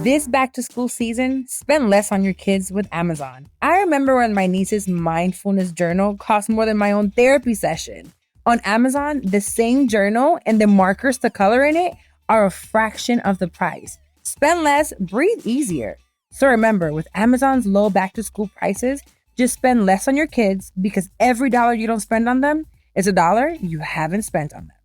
This back to school season, spend less on your kids with Amazon. I remember when my niece's mindfulness journal cost more than my own therapy session. On Amazon, the same journal and the markers to color in it are a fraction of the price. Spend less, breathe easier. So remember, with Amazon's low back to school prices, just spend less on your kids because every dollar you don't spend on them is a dollar you haven't spent on them.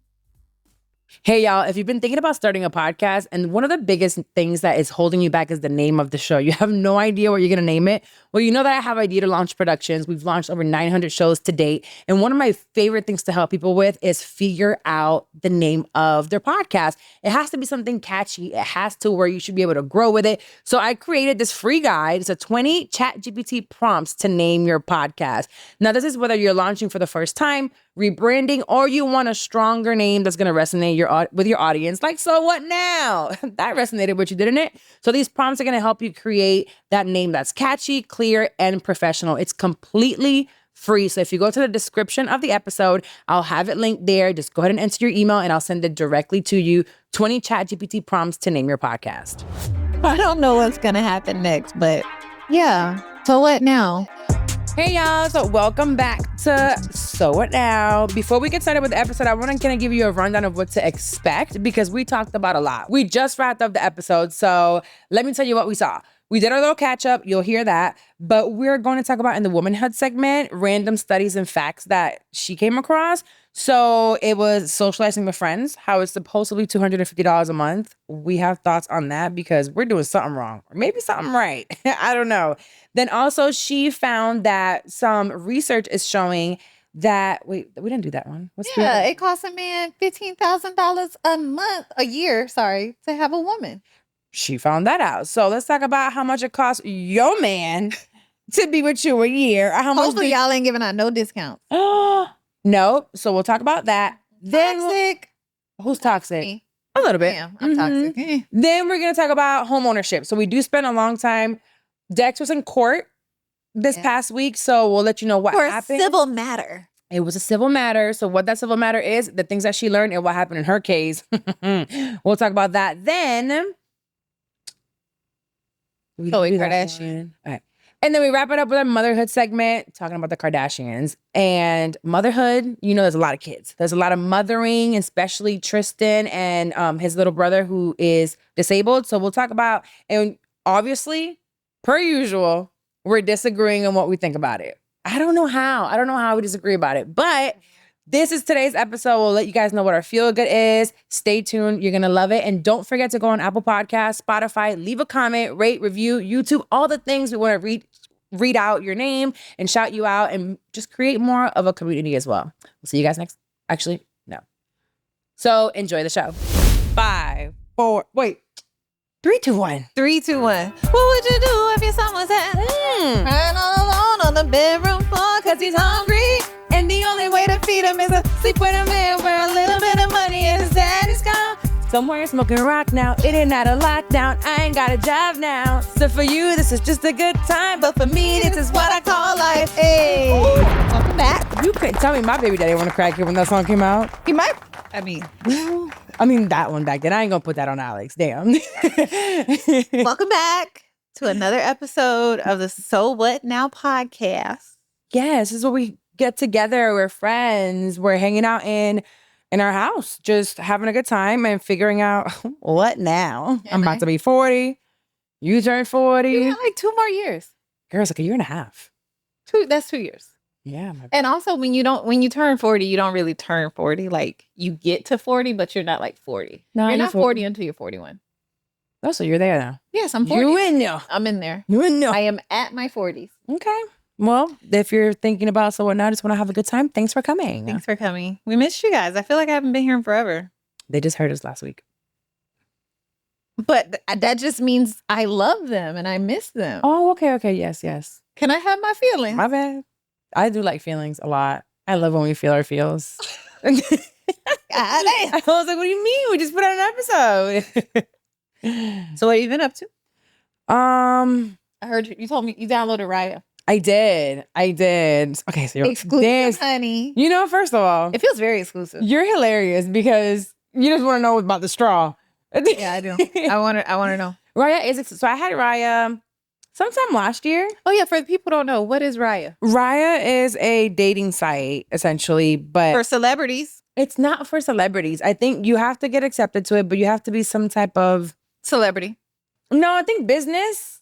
Hey, y'all, if you've been thinking about starting a podcast and one of the biggest things that is holding you back is the name of the show, you have no idea what you're going to name it. Well, you know that I have Idea to Launch Productions. We've launched over 900 shows to date. And one of my favorite things to help people with is figure out the name of their podcast. It has to be something catchy. It has to where you should be able to grow with it. So I created this free guide. It's a 20 ChatGPT prompts to name your podcast. Now, this is whether you're launching for the first time, rebranding, or you want a stronger name that's going to resonate with your audience. Like, so what now? That resonated with you, didn't it? So these prompts are going to help you create that name that's catchy, clear, and professional. It's completely free. So if you go to the description of the episode, I'll have it linked there. Just go ahead and enter your email and I'll send it directly to you. 20 ChatGPT prompts to name your podcast. I don't know what's going to happen next, but yeah. So what now? Hey, y'all. So welcome back to So What Now. Before we get started with the episode, I want to kind of give you a rundown of what to expect because we talked about a lot. We just wrapped up the episode. So let me tell you what we saw. We did our little catch up. You'll hear that. But we're going to talk about in the womanhood segment, random studies and facts that she came across. So it was socializing with friends, how it's supposedly $250 a month. We have thoughts on that because we're doing something wrong or maybe something right. I don't know. Then also she found that some research is showing that, wait, we didn't do that one. It costs a man $15,000 a year, to have a woman. She found that out. So let's talk about how much it costs your man to be with you a year. Hopefully y'all ain't giving out no discounts. No. So we'll talk about that. Toxic. Who's toxic? Me. A little bit. Yeah, I'm toxic. Then we're going to talk about home ownership. So we do spend a long time. Dex was in court this past week. So we'll let you know what happened. For a civil matter. It was a civil matter. So what that civil matter is, the things that she learned and what happened in her case. We'll talk about that. Then Khloé Kardashian. All right. And then we wrap it up with our motherhood segment, talking about the Kardashians. And motherhood, there's a lot of kids. There's a lot of mothering, especially Tristan and his little brother who is disabled. So we'll talk about, and obviously, per usual, we're disagreeing on what we think about it. I don't know how we disagree about it. But this is today's episode. We'll let you guys know what our feel good is. Stay tuned. You're going to love it. And don't forget to go on Apple Podcasts, Spotify, leave a comment, rate, review, YouTube, all the things. We want to read out your name and shout you out and just create more of a community as well. We'll see you guys next. Actually, no. So enjoy the show. 5, 4, 3, 2, 1. 3, 2, 1. What would you do if your son was crying all alone on the bedroom floor because he's hungry? And the only way to feed him is to sleep with a man where a little bit of money and his dad is gone. Somewhere smoking rock now, it ain't not a lockdown. I ain't got a job now. So for you, this is just a good time. But for me, this is what I call life. Hey. Ooh, welcome back. You couldn't tell me my baby daddy want to crack it when that song came out. He might. That one back then. I ain't gonna put that on Alex. Damn. Welcome back to another episode of the So What Now podcast. Yes, this is where we get together. We're friends. We're hanging out in our house, just having a good time and figuring out what now. I'm about to be 40. You turn 40. You got like 2 more years. Girl, it's like a year and a half. That's 2 years. Yeah. And also when you turn 40, you don't really turn 40. Like you get to 40, but you're not like 40. No, you're not 40 until you're 41. Oh, so you're there now. Yes, I'm 40. You in there. I'm in there. You in there. I am at my 40s. Okay. Well, if you're thinking about So What Now, just want to have a good time, thanks for coming. Thanks for coming. We missed you guys. I feel like I haven't been here in forever. They just heard us last week. But that just means I love them and I miss them. Oh, okay. Yes. Can I have my feelings? My bad. I do like feelings a lot. I love when we feel our feels. I was like, what do you mean? We just put out an episode. So what have you been up to? I heard you told me you downloaded Raya. I did. Okay, so you're exclusive, honey. First of all, it feels very exclusive. You're hilarious because you just want to know about the straw. Yeah, I do. I want to know. Raya is so I had Raya sometime last year. Oh yeah, for the people who don't know, what is Raya? Raya is a dating site essentially, but For celebrities. it's not for celebrities. I think you have to get accepted to it, but you have to be some type of Celebrity. no. I think business.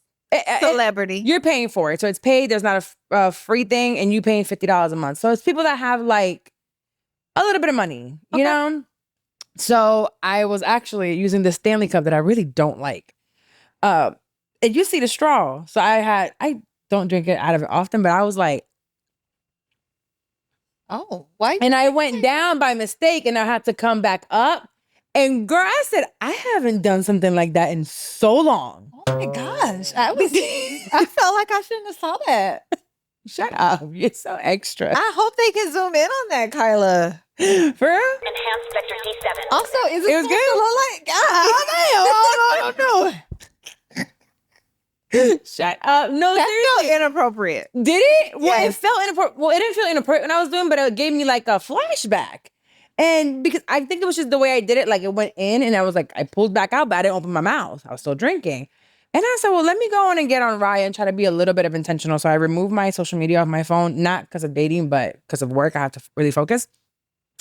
Celebrity. You're paying for it, so it's paid. There's not a free thing, and you paying $50 a month. So it's people that have like a little bit of money, you know. So I was actually using the Stanley Cup that I really don't like. And you see the straw, so I don't drink it out of it often, but I was like. Oh, why? And I went down by mistake and I had to come back up. And girl, I said, I haven't done something like that in so long. Oh my gosh. I felt like I shouldn't have saw that. Shut up. You're so extra. I hope they can zoom in on that, Carla. For real? Enhanced Vector D7. Also, is it was good? to look like God? Oh, no. Shut up. No, That seriously. felt inappropriate. Did it? Well, Yes. it felt inappropriate. Well, it didn't feel inappropriate when I was doing, but it gave me like a flashback. And because I think it was just the way I did it, like it went in and I was like, I pulled back out, but I didn't open my mouth. I was still drinking. And I said, well, let me go on and get on Raya and try to be a little bit of intentional. So I removed my social media off my phone, not because of dating, but because of work. I have to really focus.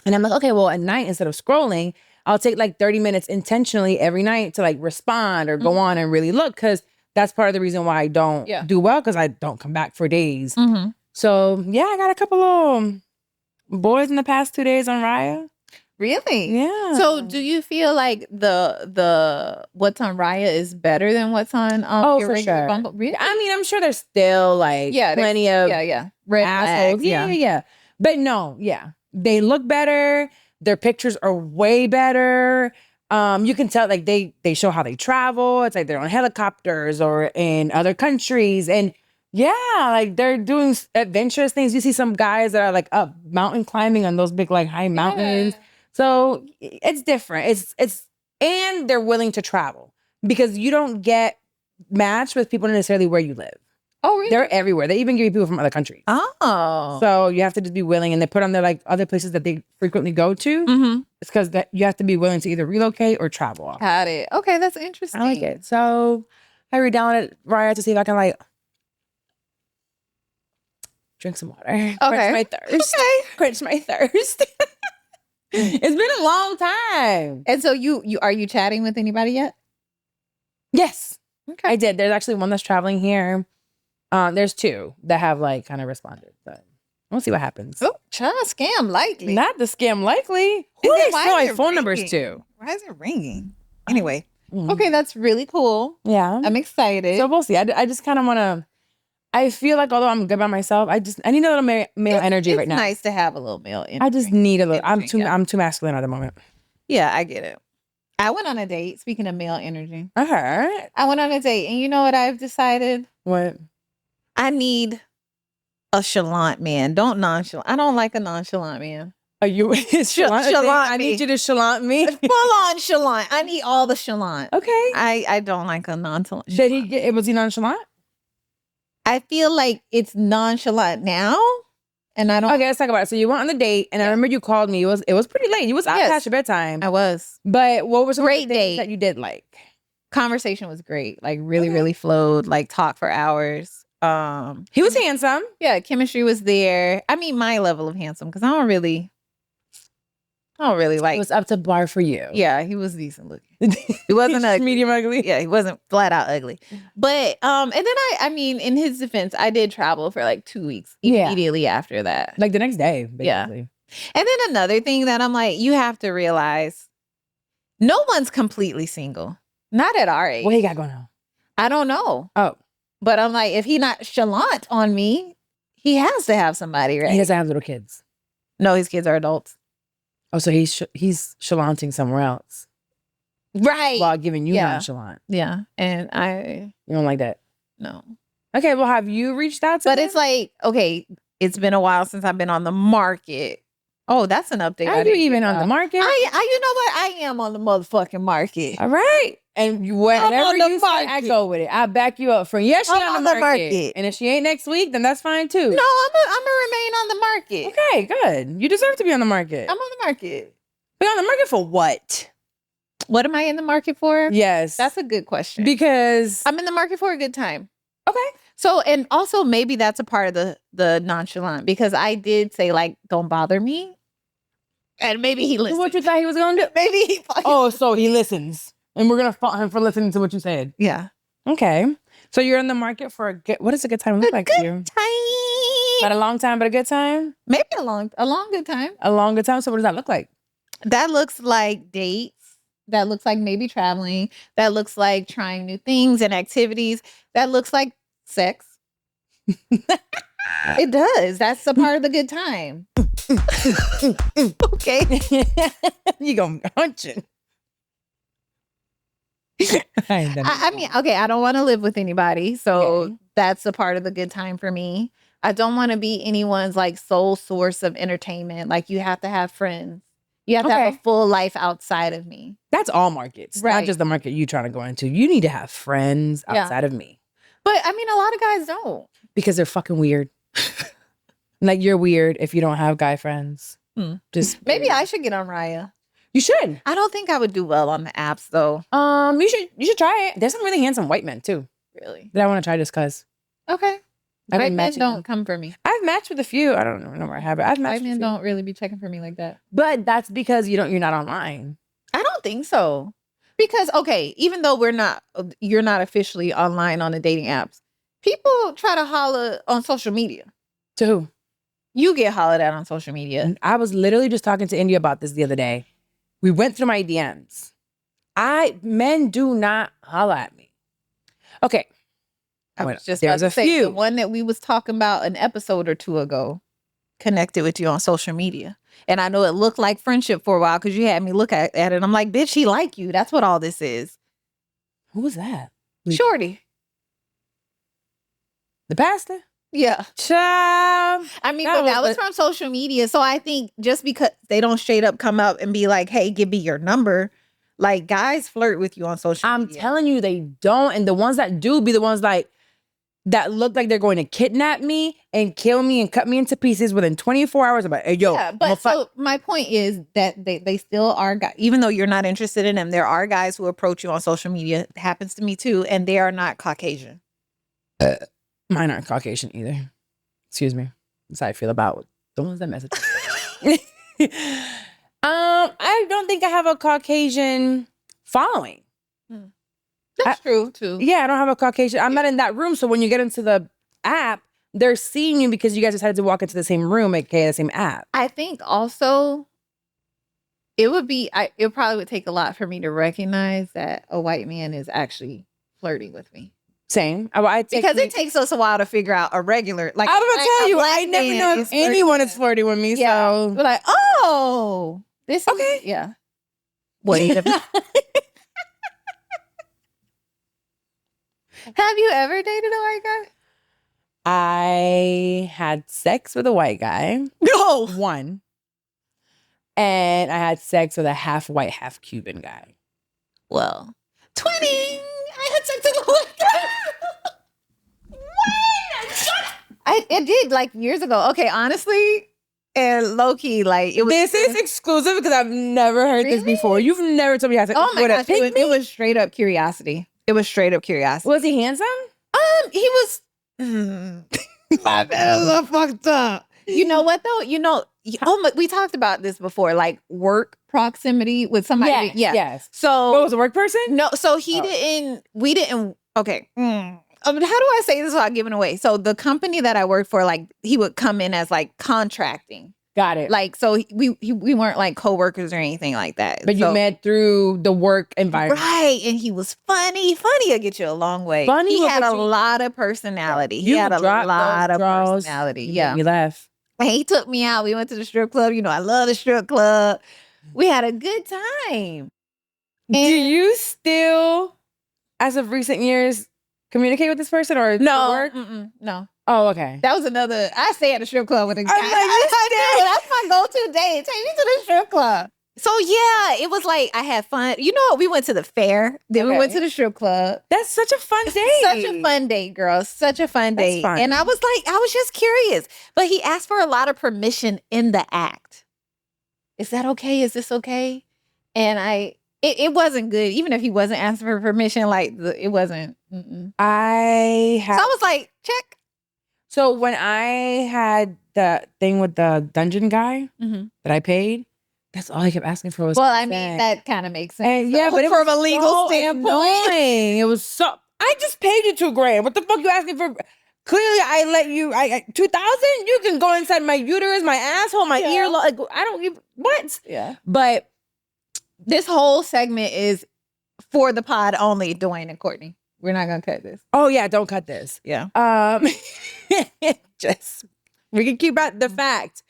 And I'm like, okay, well, at night, instead of scrolling, I'll take like 30 minutes intentionally every night to like respond or go on and really look. Because that's part of the reason why I don't do well, because I don't come back for days. So yeah, I got a couple of boys in the past 2 days on Raya. Really? Yeah. So do you feel like the what's on Raya is better than what's on your for regular sure. Bumble? Really? I mean, I'm sure there's still like plenty of Red assholes. flags, Yeah. But no, they look better. Their pictures are way better. You can tell like they show how they travel. It's like they're on helicopters or in other countries. And like they're doing adventurous things. You see some guys that are like up mountain climbing on those big like high mountains. So it's different. It's and they're willing to travel because you don't get matched with people necessarily where you live. Oh, really? They're everywhere. They even give you people from other countries. Oh. So you have to just be willing, and they put on there like other places that they frequently go to. It's because that you have to be willing to either relocate or travel. Got it. Okay, that's interesting. I like it. So I re-downloaded Raya to see if I can like drink some water. Okay. Quench my thirst. Okay. Quench my thirst. It's been a long time. And so you are you chatting with anybody yet? Yes. Okay. I did. There's actually one that's traveling here. There's two that have like kind of responded, but we'll see what happens. Oh, child scam likely. Not the scam likely. Who then they why steal is my it phone numbers ringing? to? Why is it ringing? Anyway. Mm. Okay, that's really cool. Yeah. I'm excited. So we'll see. I just kind of want to. I feel like although I'm good by myself, I need a little male energy right now. It's nice to have a little male energy. I just need a little. Energy, I'm too masculine at the moment. Yeah, I get it. I went on a date. Speaking of male energy, I heard. I went on a date, and you know what I've decided? What? I need a chalant man. Don't nonchalant. I don't like a nonchalant man. Are you chalant? Chalant I me. need you to chalant me. Full on chalant. I need all the chalant. Okay. I don't like a nonchalant. Did he get? Was he nonchalant? I feel like it's nonchalant now, and I don't. Okay, let's talk about it. So you went on the date, and I remember you called me. It was pretty late. You was out past your bedtime. I was. But what was Great date that you did like? Conversation was great. Like really flowed. Like talk for hours. He was handsome. Yeah, chemistry was there. I mean, my level of handsome because I don't really like. It was up to bar for you. Yeah, he was decent looking. He wasn't ugly. Medium ugly. Yeah, he wasn't flat out ugly. But and then I mean, in his defense, I did travel for like 2 weeks immediately after that. Like the next day, basically. Yeah. And then another thing that I'm like, you have to realize, no one's completely single. Not at our age. What he got going on? I don't know. Oh. But I'm like, if he not chalant on me, he has to have somebody, right? He doesn't have little kids. No, his kids are adults. Oh, so he's chalanting somewhere else. Right. While giving you nonchalant. Yeah. And You don't like that? no. Okay, well, have you reached out to But him? it's like, okay, it's been a while since I've been on the market. Oh, that's an update. Are you even on the market? You know what? I am on the motherfucking market. All right. And whatever on the you say, I market. go with it. I back you up. From yes, she I'm on the market. And if she ain't next week, then that's fine too. No, I'm gonna remain on the market. Okay, good. You deserve to be on the market. I'm on the market. Be on the market for what? What am I in the market for? Yes. That's a good question. Because I'm in the market for a good time. okay. So, and also maybe that's a part of the nonchalant, because I did say, like, don't bother me. And maybe he listened. What you thought he was gonna do? Maybe he fucking... Oh, so he listens. And we're gonna fault him for listening to what you said. Yeah. Okay. So you're in the market for a good, what does a good time look like to you? Time. Not a long time, but a good time? Maybe a long good time. A long good time. So what does that look like? That looks like dates. That looks like maybe traveling. That looks like trying new things and activities. That looks like sex. It does. That's a part of the good time. Okay. You gonna hunch it. I mean, okay, I don't want to live with anybody. So Okay. that's a part of the good time for me. I don't want to be anyone's like sole source of entertainment. Like, you have to have friends. You have to have a Okay. full life outside of me. That's all markets, Right. not just the market you trying to go into. You need to have friends Yeah. outside of me But I mean, a lot of guys don't. because they're fucking weird. Like, you're weird if you don't have guy friends. Hmm. Just Maybe I should get on Raya. You should. I don't think I would do well on the apps though. You should try it. There's some really handsome white men too Really? that I want to try just cause. Okay. I've White been men matching don't them. come for me. I've matched with a few. I don't know where I have it. I've matched White with a men few. don't really be checking for me like that. But that's because you're not online. I don't think so. Because, okay, even though you're not officially online on the dating apps, people try to holler on social media. To who? You get hollered at on social media. And I was literally just talking to India about this the other day. We went through my DMs. Men do not holler at me. Okay. I Well, was just there's about to a say, few. the one that we was talking about an episode or two ago connected with you on social media. And I know it looked like friendship for a while because you had me look at it. And I'm like, bitch, he like you. That's what all this is. Who was that? Shorty. The pastor? Yeah. Child. I mean, That but that was was from social media. So I think just because they don't straight up come up and be like, hey, give me your number. Like, guys flirt with you on social I'm media. telling you, they don't. And the ones that do be the ones like that look like they're going to kidnap me and kill me and cut me into pieces within 24 hours. I'm like, hey, yo. Yeah, I'ma but fight. so my point is that they still are guys, even though you're not interested in them, there are guys who approach you on social media. It happens to me too, and they are not Caucasian. Mine aren't Caucasian either. Excuse me. That's how I feel about the ones that message. I don't think I have a Caucasian following. That's true too. Yeah, I don't have a Caucasian. I'm not in that room. So when you get into the app, they're seeing you because you guys decided to walk into the same room, aka the same app. I think also it probably would take a lot for me to recognize that a white man is actually flirting with me. Same. Because it takes us a while to figure out a regular, like, I was gonna tell a you, black I never man know if is flirting anyone with is flirting with me. Yeah. So We're like, oh, this Okay. is, yeah. Wait a minute. Have you ever dated a white guy? I had sex with a white guy. No. One. And I had sex with a half white, half Cuban guy. Well, 20. I had sex with a white guy. I did like years ago. Okay, honestly, and low key, like it was. This is exclusive because I've never heard this Really? before. You've never told me how to. Oh my with a gosh, pig it was straight up curiosity. It was straight up curiosity. Was he handsome? He was. My bad, fucked up. You know what though? We talked about this before, like work proximity with somebody. Yes. So What was a work person? no, so he Oh. didn't. We didn't. Okay. How do I say this without giving away? So the company that I worked for, like he would come in as like contracting, Got it. like so we weren't like coworkers or anything like that. But you So- met through the work environment. right, and he was funny. Funny will get you a long way. Funny He will had get a you- lot of personality. He You had a drop lot those of draws, personality. You Yeah. make me laugh. And he took me out. We went to the strip club. You know, I love the strip club. We had a good time. Do And- you still, as of recent years, communicate with this person or No, work? no. Oh, okay. That was another. I stay at the strip club with a guy. like, you I do. That's my go-to date. Take me to the strip club. So yeah, it was like I had fun. You know, we went to the fair. Then we Okay. went to the strip club. That's such a fun day. Such a fun date, girl. Such a fun That's date. fun. And I was just curious. But he asked for a lot of permission in the act. Is that okay? Is this okay? And I It wasn't good. Even if he wasn't asking for permission, like it wasn't. So I I was like, check. So when I had the thing with the dungeon guy that I paid, that's all I kept asking for was Well, I consent. mean, that kind of makes sense. And yeah, but it from was a legal so standpoint. annoying. It was so. I just paid you $2,000. What the fuck you asking for? Clearly, I let you. I 2,000. You can go inside my uterus, my asshole, my ear. Like, I don't give what. Yeah. But This whole segment is for the pod only, Dwayne and Courtney. We're not gonna cut this. oh yeah, don't cut this. Yeah. Just we can keep out the fact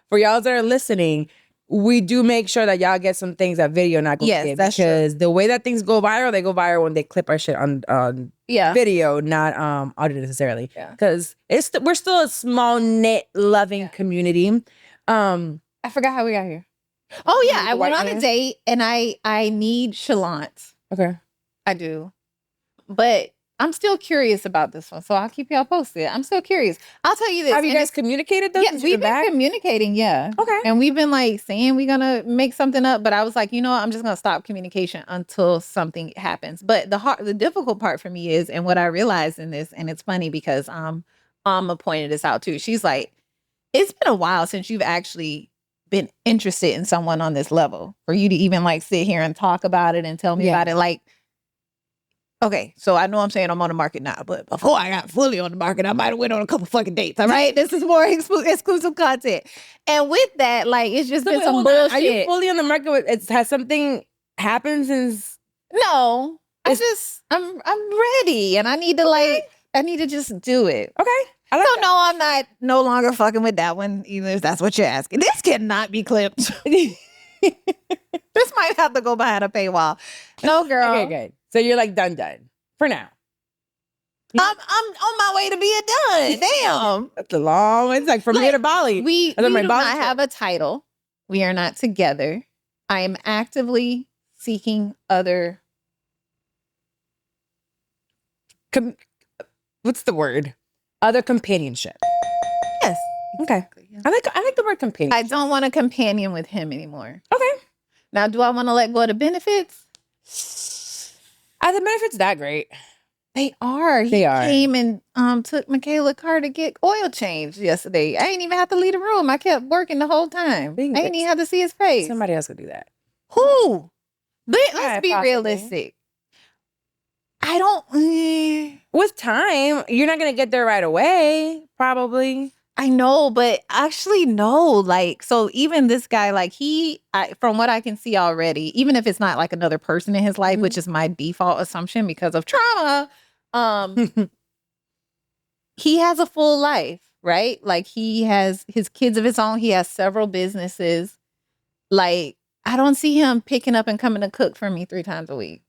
for y'all that are listening. We do make sure that y'all get some things that video not gonna get, that's because the way that things go viral, they go viral when they clip our shit on video, not audio necessarily. Yeah. Because we're still a small knit loving community. I forgot how we got here. Oh yeah, I went white on a man? date and I need shallant. Okay. I do. But I'm still curious about this one, so I'll keep y'all posted. I'm still curious. I'll tell you this. Have you and guys communicated though? Yeah, since we've you're been back? communicating, yeah. Okay. And we've been like saying we're gonna make something up, but I was like, you know what? I'm just gonna stop communication until something happens. But the difficult part for me is, and what I realized in this, and it's funny because Alma pointed this out too. She's like, it's been a while since you've actually been interested in someone on this level for you to even like sit here and talk about it and tell me about it. Like, okay, so I know I'm saying I'm on the market now, but before I got fully on the market, I might have went on a couple fucking dates. All right, this is more exclusive content. And with that, like, it's just been some bullshit. Are you fully on the market with? Has something happened since? No, I'm ready, and I need to just do it. Okay. I like that. No, I'm no longer fucking with that one either. If that's what you're asking. This cannot be clipped. This might have to go behind a paywall. No, girl. Okay, good. So you're like done for now. I'm on my way to being done. Damn. That's a long way. It's like from here to Bali. We And then do my Bali not trip. have a title. We are not together. I am actively seeking other. What's the word? Other companionship. Yes. Okay. I like the word companion. I don't want a companion with him anymore. Okay. Now, do I want to let go of the benefits? Are the benefits that great? They are. He came and took Michaela car to get oil changed yesterday. I ain't even have to leave the room. I kept working the whole time. I ain't even have to see his face. Somebody else could do that. Who? Let's be possibly. realistic. I don't. With time, you're not gonna get there right away. Probably. I know, but actually, no. Like, so even this guy, like from what I can see already, even if it's not like another person in his life, which is my default assumption because of trauma, he has a full life, right? Like, he has his kids of his own. He has several businesses. Like, I don't see him picking up and coming to cook for me 3 times a week.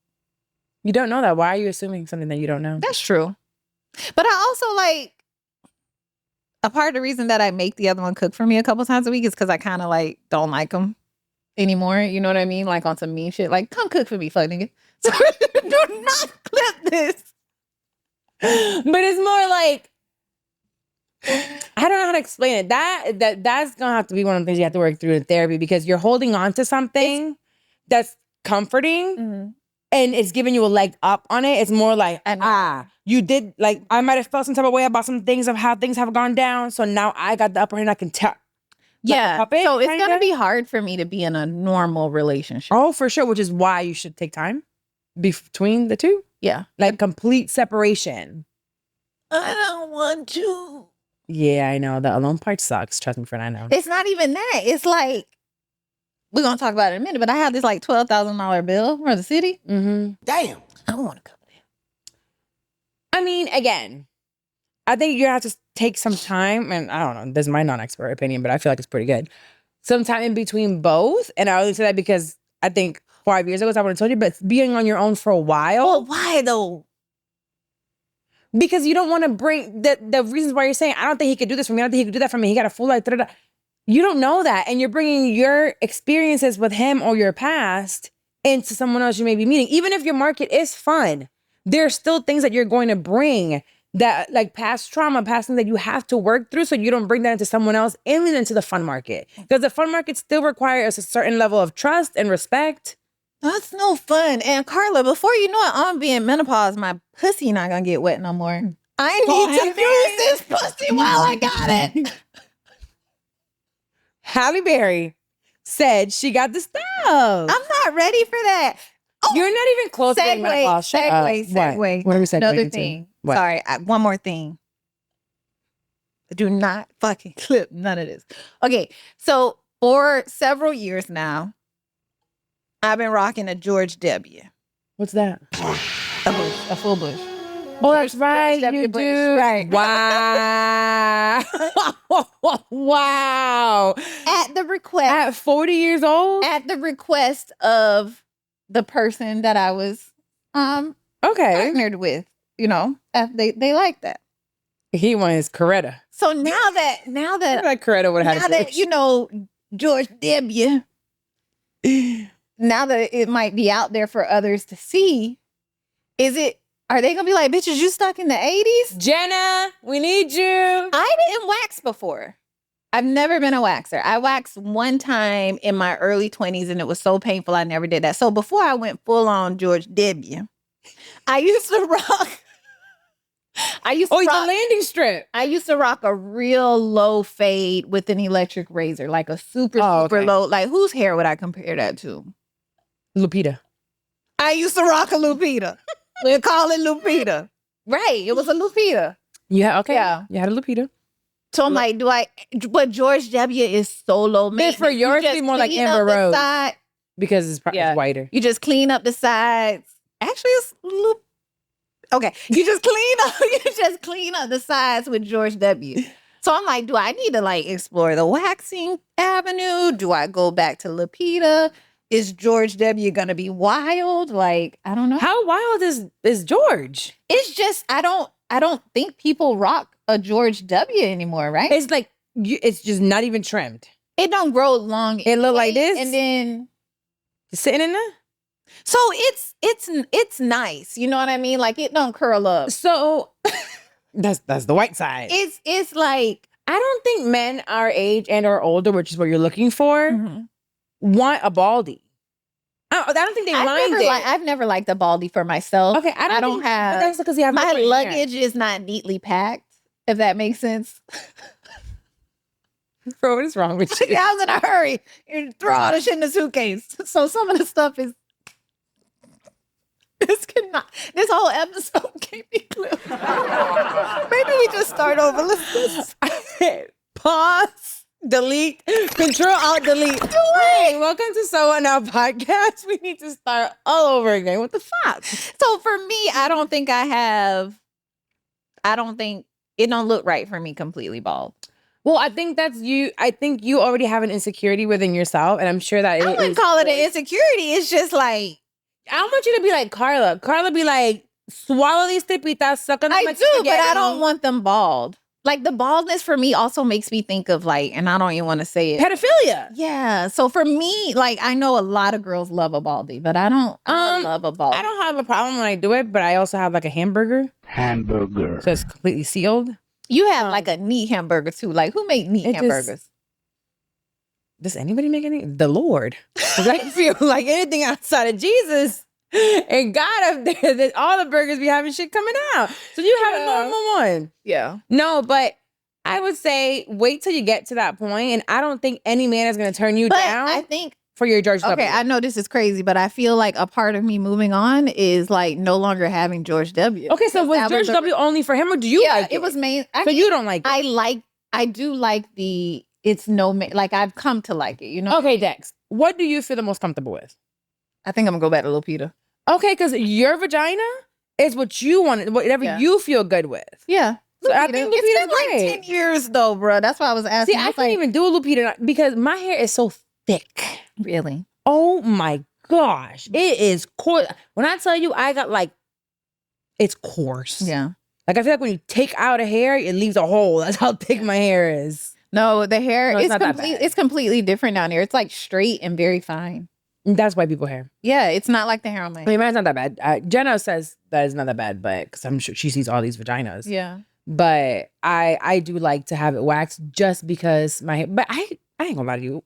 You don't know that. Why are you assuming something that you don't know? That's true. But I also like, a part of the reason that I make the other one cook for me a couple times a week is because I kind of like don't like him anymore. You know what I mean? Like on some mean shit. Like, come cook for me, fuck nigga. So do not clip this. But it's more like, I don't know how to explain it. That's gonna have to be one of the things you have to work through in therapy, because you're holding on to something that's comforting. And it's giving you a leg up on it. It's more like, you did, like, I might have felt some type of way about some things of how things have gone down. So now I got the upper hand. I can tell. Yeah. Puppet, so it's going to kinda? be hard for me to be in a normal relationship. Oh, for sure. Which is why you should take time between the two. Yeah. Like complete separation. I don't want to. Yeah, I know. The alone part sucks. Trust me, friend, I know. It's not even that. It's like, we're going to talk about it in a minute, but I have this like $12,000 bill for the city. Mm-hmm. Damn. I don't want to cover that. I mean, again, I think you have to take some time, and I don't know, this is my non-expert opinion, but I feel like it's pretty good. Some time in between both. And I only say that because I think 5 years ago, I would have told you, but being on your own for a while. Well, why though? Because you don't want to bring the reasons why you're saying, I don't think he could do this for me. I don't think he could do that for me. He got a full life. Da-da-da. You don't know that. And you're bringing your experiences with him or your past into someone else you may be meeting. Even if your market is fun, there's still things that you're going to bring that, like past trauma, past things that you have to work through, so you don't bring that into someone else and into the fun market. Because the fun market still requires a certain level of trust and respect That's no fun. And Carla, before you know it, I'm being menopause. My pussy not gonna get wet no more. I need to use this pussy while I got it. Halle Berry said she got the stuff. I'm not ready for that. Oh, You're not even close to getting menopause. Shut up. Segue. What are we segueing Another into? thing. What? Sorry, one more thing. Do not fucking clip none of this. Okay, so for several years now, I've been rocking a George W. What's that? A full bush. Oh, that's right. George You W. Bush, do. right. Wow. Wow. At the request. At 40 years old? At the request of the person that I was Okay. partnered with. You know, they like that. He won his Coretta. So now that Like Coretta would have now had that you know George W. Now that it might be out there for others to see, are they gonna be like, bitches, you stuck in the 80s? Jenna, we need you. I didn't wax before. I've never been a waxer. I waxed one time in my early 20s and it was so painful I never did that. So before I went full on George W., I used to rock. The landing strip. I used to rock a real low fade with an electric razor, like a super low. Like, whose hair would I compare that to? Lupita. I used to rock a Lupita. We'll call it Lupita. Right. It was a Lupita. Yeah, okay. Yeah. You had a Lupita. So I'm like, but George W. is so low maintenance. For yours to be more like Amber Rose. Because it's whiter. You just clean up the sides. Actually, it's okay. You just clean up the sides with George W. So I'm like, do I need to like explore the waxing avenue? Do I go back to Lupita? Is George W. gonna be wild? Like, I don't know. How wild is George? It's just I don't think people rock a George W. anymore, right? It's like it's just not even trimmed. It don't grow long. It look like this, and then sitting in there. So it's nice. You know what I mean? Like it don't curl up. So that's the white side. It's like I don't think men our age and or older, which is what you're looking for, want a baldy. I don't think they mind it. I've never liked a baldy for myself. Okay, I don't have. But that's because you have my luggage is not neatly packed. If that makes sense. Bro, what is wrong with you? I was in a hurry. You throw all the shit in the suitcase. So some of the stuff is. This whole episode can't be clipped. Maybe we just start over. Let's pause, delete, Control Alt Delete. Hey, welcome to So What Now podcast. We need to start all over again. What the fuck? So for me, I don't think it don't look right for me completely bald. Well, I think that's you. I think you already have an insecurity within yourself, and I'm sure that I wouldn't call it an insecurity. It's just like. I want you to be like Carla. Carla be like, swallow these tipitas, suck on them. I do, but I don't want them bald. Like the baldness for me also makes me think of like, and I don't even want to say it. Pedophilia. Yeah. So for me, like I know a lot of girls love a baldy, but I don't love a baldy. I don't have a problem when I do it, but I also have like a hamburger. So it's completely sealed. You have like a neat hamburger too. Like who make neat hamburgers? Does anybody make any? The Lord. I feel like anything outside of Jesus and God up there, that all the burgers be having shit coming out. So you have a normal one. Yeah. No, but I would say wait till you get to that point, and I don't think any man is going to turn you down. I think for your George W. Okay, I know this is crazy, but I feel like a part of me moving on is like no longer having George W. Okay, so was George W. only for him, or do you? Yeah, like it was main. So you don't like it? I do like the. It's like I've come to like it, you know? Okay, Dex, what do you feel the most comfortable with? I think I'm gonna go back to Lupita. Okay, because your vagina is what you want, whatever you feel good with. Yeah. So I think Lupita's it's been great. like 10 years though, bro. That's why I was asking. See, I can't even do a Lupita because my hair is so thick. Really? Oh my gosh. It is coarse. When I tell you I got like, it's coarse. Yeah. Like I feel like when you take out a hair, it leaves a hole. That's how thick my hair is. No, the hair it's completely different down here. It's like straight and very fine. That's white people hair. Yeah, it's not like the hair on my head. I mean, mine's not that bad. Jenna says that it's not that bad, but because I'm sure she sees all these vaginas. Yeah. But I do like to have it waxed just because my hair. But I ain't gonna lie to you.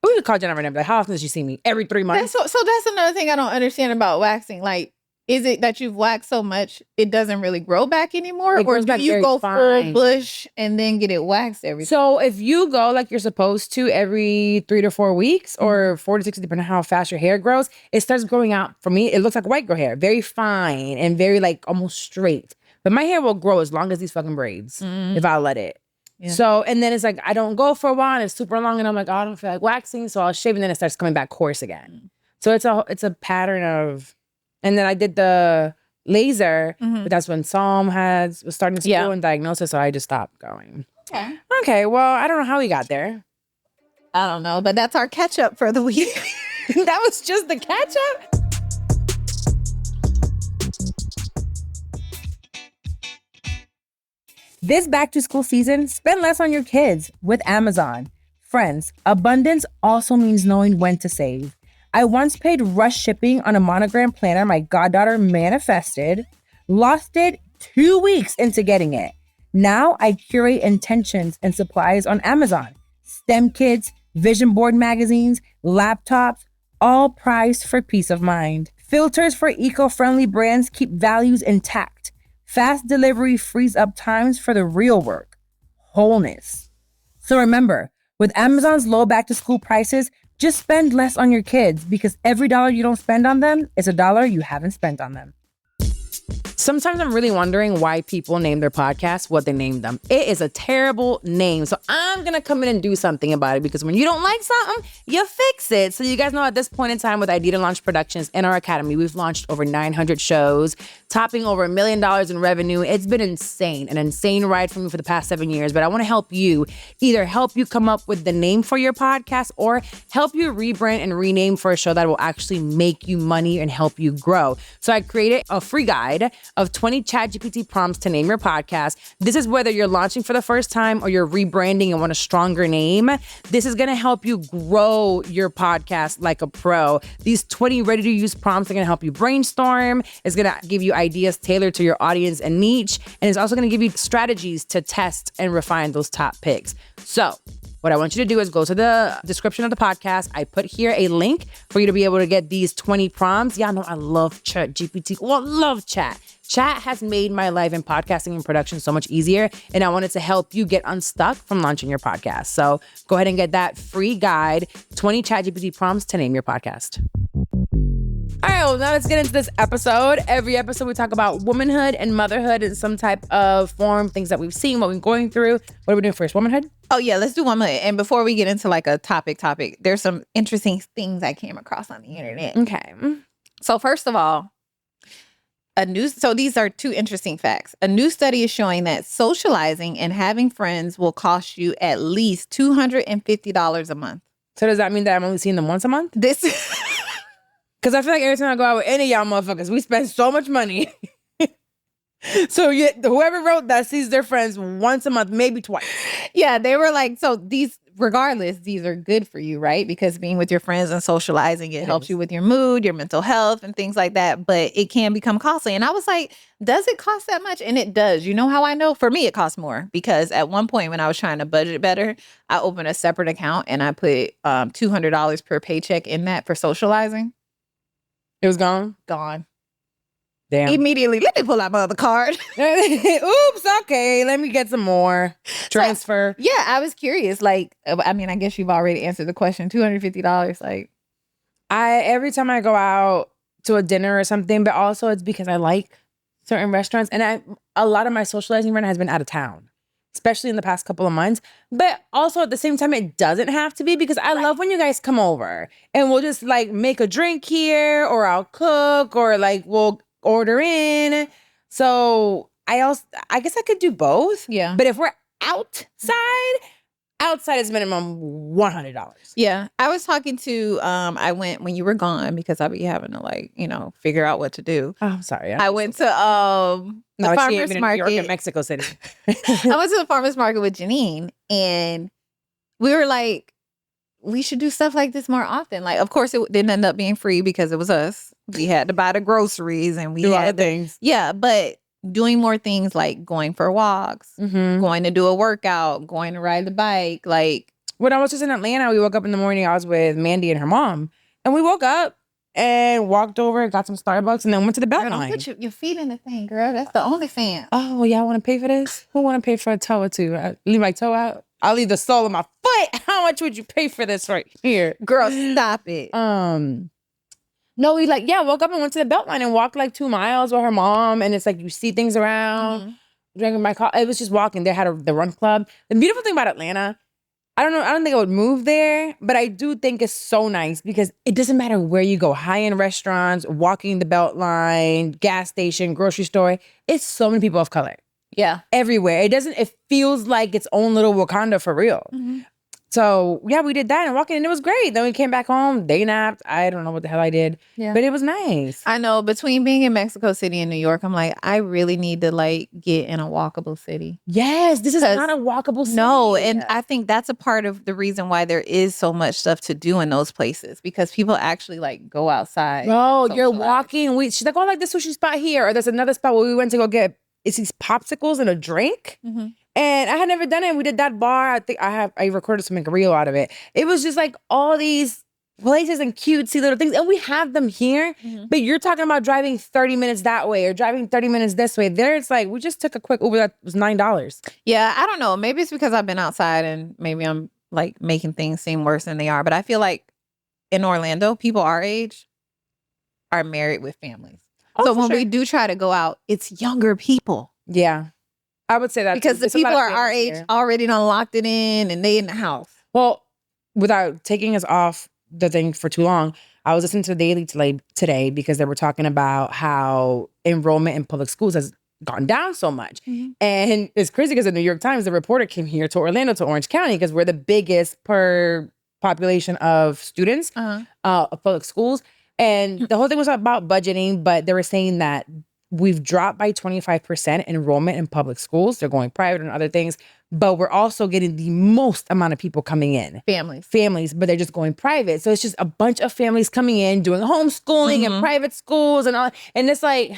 We could call Jenna right now. Like, how often does she see me? Every 3 months. So that's another thing I don't understand about waxing. Like, is it that you've waxed so much it doesn't really grow back anymore? It Or grows do back you very go fine. full bush and then get it waxed every time? So if you go like you're supposed to every 3 to 4 weeks or 4 to 6, depending on how fast your hair grows, it starts growing out. For me, it looks like white girl hair. Very fine and very like almost straight. But my hair will grow as long as these fucking braids if I let it. Yeah. So, and then it's like, I don't go for a while and it's super long and I'm like, oh, I don't feel like waxing. So I'll shave and then it starts coming back coarse again. So it's a pattern of, and then I did the laser, but that's when Psalm was starting school and diagnosis. So I just stopped going. Okay. Well, I don't know how we got there. I don't know, but that's our catch up for the week. That was just the catch up. This back to school season, spend less on your kids with Amazon. Friends, abundance also means knowing when to save. I once paid rush shipping on a monogram planner my goddaughter manifested, lost it 2 weeks into getting it. Now I curate intentions and supplies on Amazon. STEM kits, vision board magazines, laptops, all priced for peace of mind. Filters for eco-friendly brands keep values intact. Fast delivery frees up times for the real work, wholeness. So remember, with Amazon's low back to school prices, just spend less on your kids because every dollar you don't spend on them is a dollar you haven't spent on them. Sometimes I'm really wondering why people name their podcasts what they named them. It is a terrible name. So I'm going to come in and do something about it because when you don't like something, you fix it. So you guys know at this point in time with Idea to Launch Productions and our academy, we've launched over 900 shows, topping over $1 million in revenue. It's been insane, an insane ride for me for the past 7 years. But I want to help you, either help you come up with the name for your podcast or help you rebrand and rename for a show that will actually make you money and help you grow. So I created a free guide of 20 ChatGPT prompts to name your podcast. This is whether you're launching for the first time or you're rebranding and want a stronger name. This is going to help you grow your podcast like a pro. These 20 ready-to-use prompts are going to help you brainstorm. It's going to give you ideas tailored to your audience and niche. And it's also going to give you strategies to test and refine those top picks. So what I want you to do is go to the description of the podcast. I put here a link for you to be able to get these 20 prompts. Y'all know I love ChatGPT. Well, love chat. Chat has made my life in podcasting and production so much easier, and I wanted to help you get unstuck from launching your podcast. So go ahead and get that free guide, 20 ChatGPT prompts to name your podcast. All right, well, now let's get into this episode. Every episode, we talk about womanhood and motherhood in some type of form, things that we've seen, what we're going through. What are we doing first? Womanhood? Oh, yeah, let's do womanhood. And before we get into like a topic, there's some interesting things I came across on the internet. Okay. So first of all, so these are two interesting facts. A new study is showing that socializing and having friends will cost you at least $250 a month. So does that mean that I'm only seeing them once a month? This Because I feel like every time I go out with any of y'all motherfuckers, we spend so much money. So whoever wrote that sees their friends once a month, maybe twice. Yeah, they were like, so these, regardless, these are good for you, right? Because being with your friends and socializing, it helps you with your mood, your mental health, and things like that. But it can become costly. And I was like, does it cost that much? And it does. You know how I know? For me, it costs more. Because at one point when I was trying to budget better, I opened a separate account and I put $200 per paycheck in that for socializing. It was gone? Gone. Damn. Immediately, let me pull out my other card. Oops, okay, let me get some more. Transfer. So, yeah, I was curious. Like, I mean, I guess you've already answered the question. $250, like. Every time I go out to a dinner or something, but also it's because I like certain restaurants. And a lot of my socializing right now has been out of town, especially in the past couple of months. But also at the same time, it doesn't have to be because I love when you guys come over and we'll just like make a drink here or I'll cook or like we'll order in. So I guess I could do both. Yeah. But if we're outside is minimum $100. Yeah. I was talking to, I went when you were gone because I'll be having to like, figure out what to do. Oh, I'm sorry. I went to the farmer's market. New York and Mexico City. I went to the farmer's market with Janine and we were like, we should do stuff like this more often. Like, of course, it didn't end up being free because it was us. We had to buy the groceries and we do had other things. Yeah, but doing more things like going for walks, going to do a workout, going to ride the bike, like when I was just in Atlanta, we woke up in the morning. I was with Mandy and her mom, and we woke up and walked over, got some Starbucks, and then went to the Girl, don't Beltline. put your feet in the thing, girl. That's the only fan. Oh, y'all want to pay for this? Who want to pay for a toe or two? I leave my toe out. I'll leave the sole of my foot. How much would you pay for this right here? Girl, stop it. No, we woke up and went to the Beltline and walked like 2 miles with her mom. And it's like you see things around. Drinking my coffee. It was just walking. They had the run club. The beautiful thing about Atlanta, I don't know. I don't think I would move there, but I do think it's so nice because it doesn't matter where you go. High-end restaurants, walking the Beltline, gas station, grocery store. It's so many people of color. Yeah. Everywhere. It feels like its own little Wakanda for real. So, yeah, we did that and walking, and it was great. Then we came back home, day napped. I don't know what the hell I did, but it was nice. I know. Between being in Mexico City and New York, I'm like, I really need to get in a walkable city. Yes, this is not a walkable city. No, and I think that's a part of the reason why there is so much stuff to do in those places because people actually go outside. Bro, you're walking. She's like, oh, this sushi spot here. Or there's another spot where we went to go get these popsicles and a drink. And I had never done it. We did that bar. I think I recorded some reel out of it. It was just like all these places and cutesy little things. And we have them here. But you're talking about driving 30 minutes that way or driving 30 minutes this way. There it's like, we just took a quick Uber that was $9. Yeah, I don't know. Maybe it's because I've been outside and maybe I'm making things seem worse than they are. But I feel like in Orlando, people our age are married with families. So when we do try to go out, it's younger people. Yeah. I would say that because the people are our age already done locked it in and they in the house. Well, without taking us off the thing for too long, I was listening to Daily today because they were talking about how enrollment in public schools has gone down so much. And it's crazy because the New York Times, the reporter came here to Orlando, to Orange County, because we're the biggest per population of students of public schools. And the whole thing was about budgeting, but they were saying that we've dropped by 25% enrollment in public schools. They're going private and other things, but we're also getting the most amount of people coming in. Families, but they're just going private. So it's just a bunch of families coming in, doing homeschooling and private schools and all. And it's like,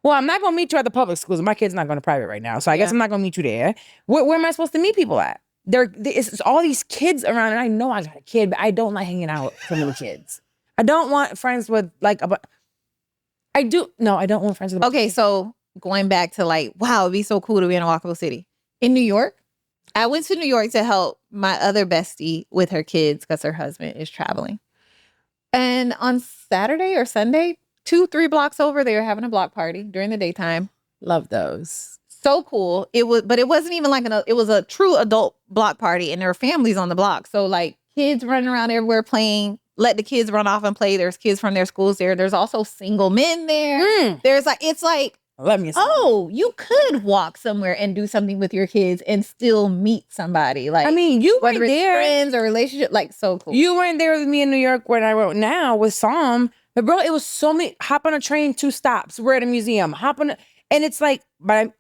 well, I'm not going to meet you at the public schools. My kid's not going to private right now. So I guess I'm not going to meet you there. Where am I supposed to meet people at? It's all these kids around, and I know I got a kid, but I don't like hanging out with so many kids. I don't want friends with I don't want friends with. Okay, so going back to wow, it'd be so cool to be in a walkable city. In New York, I went to New York to help my other bestie with her kids because her husband is traveling. And on Saturday or Sunday, 2-3 blocks over, they were having a block party during the daytime. Love those. So cool. But it wasn't even it was a true adult block party, and there were families on the block. So kids running around everywhere playing. Let the kids run off and play. There's kids from their schools there. There's also single men there. There's you could walk somewhere and do something with your kids and still meet somebody. You whether weren't it's there. friends or relationship, so cool. You weren't there with me in New York when I wrote Now with Psalm. But bro, it was so many. Hop on a train, 2 stops. We're at a museum. And it's by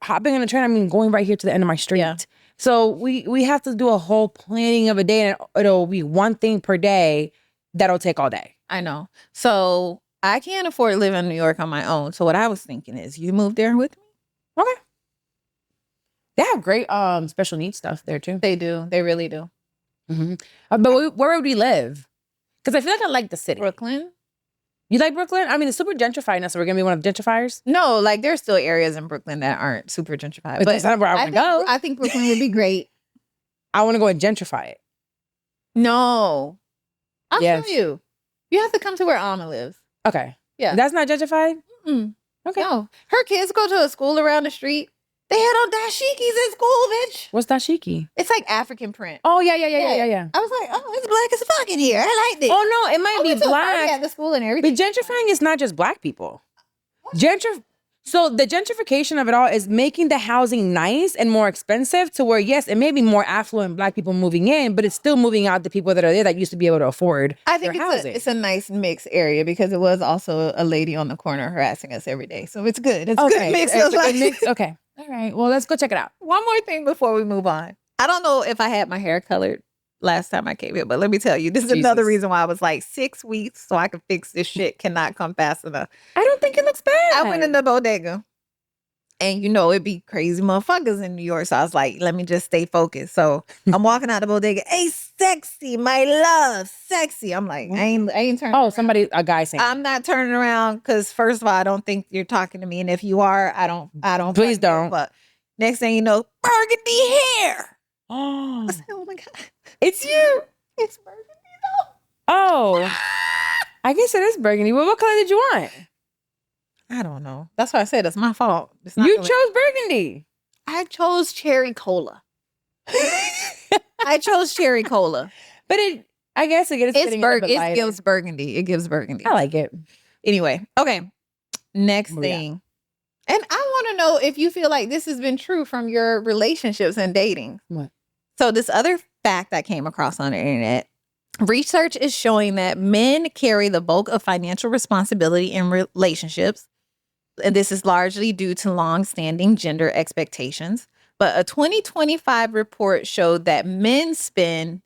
hopping on a train, I mean going right here to the end of my street. Yeah. So we have to do a whole planning of a day, and it'll be one thing per day. That'll take all day. I know. So I can't afford to live in New York on my own. So what I was thinking is you move there with me. Okay. They have great special needs stuff there too. They do. They really do. But where would we live? Because I feel like I like the city. Brooklyn. You like Brooklyn? I mean, it's super gentrified now, so we're going to be one of the gentrifiers? No, there's still areas in Brooklyn that aren't super gentrified. But that's not where I want to go. I think Brooklyn would be great. I want to go and gentrify it. No. I'll show you. You have to come to where Alma lives. Okay. Yeah. That's not gentrified? Okay. No. Her kids go to a school around the street. They had on dashikis at school, bitch. What's dashiki? It's African print. Oh, yeah. I was like, oh, it's black as fuck in here. I like this. Oh, no, it might be black. At the school and everything. But gentrifying is not just black people. So the gentrification of it all is making the housing nice and more expensive to where, yes, it may be more affluent black people moving in, but it's still moving out the people that are there that used to be able to afford their housing. It's a nice mixed area because it was also a lady on the corner harassing us every day. So it's good. It's a good mix. Okay. All right. Well, let's go check it out. One more thing before we move on. I don't know if I had my hair colored last time I came here, but let me tell you, this is another reason why I was 6 weeks so I could fix this shit cannot come fast enough. I don't think it looks bad. I went in the bodega And it'd be crazy motherfuckers in New York. So I was like, let me just stay focused. So I'm walking out the bodega. Hey, sexy, my love, sexy. I'm like, I ain't turning. Oh, a guy saying. I'm not turning around because first of all, I don't think you're talking to me. And if you are, I don't. Please don't. But next thing you know, burgundy hair. Oh, I said, oh my God. it's you. It's burgundy though. Oh, I guess it is burgundy. Well, what color did you want? I don't know. That's why I said it's my fault. It's not You really- chose burgundy. I chose cherry cola. I chose cherry cola. But I guess it gives It gives burgundy. It gives burgundy. I like it. Anyway, okay. Next Moving on. thing. And I want to know if you feel like this has been true from your relationships and dating. What? So this other fact I came across on the internet, research is showing that men carry the bulk of financial responsibility in relationships. And this is largely due to long-standing gender expectations. But a 2025 report showed that men spend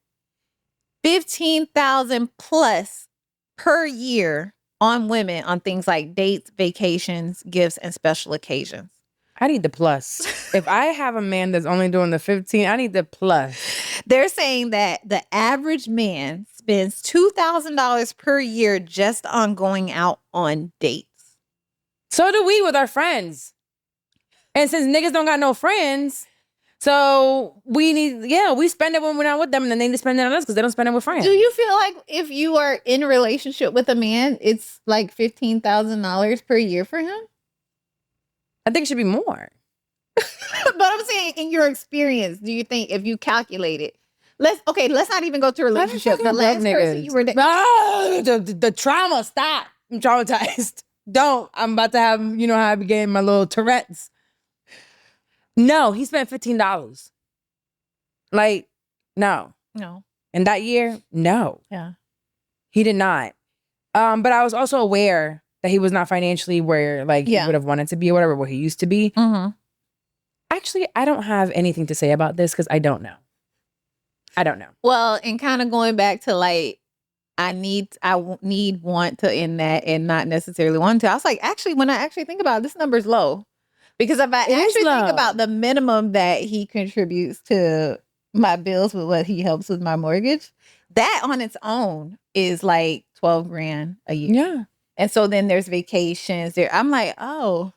$15,000 plus per year on women on things like dates, vacations, gifts, and special occasions. I need the plus. If I have a man that's only doing the 15, I need the plus. They're saying that the average man spends $2,000 per year just on going out on dates. So do we with our friends. And since niggas don't got no friends, so we spend it when we're not with them, and then they just spend it on us because they don't spend it with friends. Do you feel like if you are in a relationship with a man, it's like $15,000 per year for him? I think it should be more. But I'm saying in your experience, do you think if you calculate it, let's not even go to a relationship. The last person you were dating. The trauma, stop. I'm traumatized. Don't. I'm about to have, how I began my little Tourette's. No, he spent $15. Like, no. No. In that year, no. Yeah. He did not. But I was also aware that he was not financially where he would have wanted to be or whatever, where he used to be. Mm-hmm. Actually, I don't have anything to say about this because I don't know. I don't know. Well, and kind of going back to I need want to end that and not necessarily want to. I was like, actually, when I actually think about it, this number's low. Because if I actually think about the minimum that he contributes to my bills with what he helps with my mortgage, that on its own is like $12,000 a year. Yeah. And so then there's vacations there. I'm like, oh,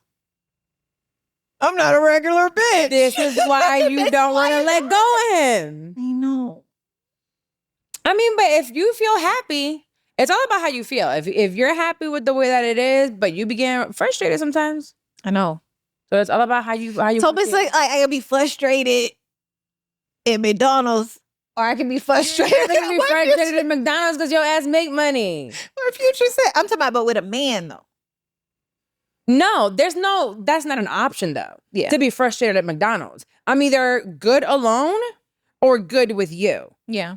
I'm not a regular bitch. This is why you don't want to let go of him. I know. I mean, but if you feel happy, it's all about how you feel. If you're happy with the way that it is, but you begin frustrated sometimes. I know. So it's all about how you. So it's like I can be frustrated at McDonald's, or I can be frustrated. I can be frustrated at McDonald's because your ass make money. Or Future said, I'm talking about, but with a man though. No, that's not an option though. Yeah. To be frustrated at McDonald's. I'm either good alone or good with you. Yeah.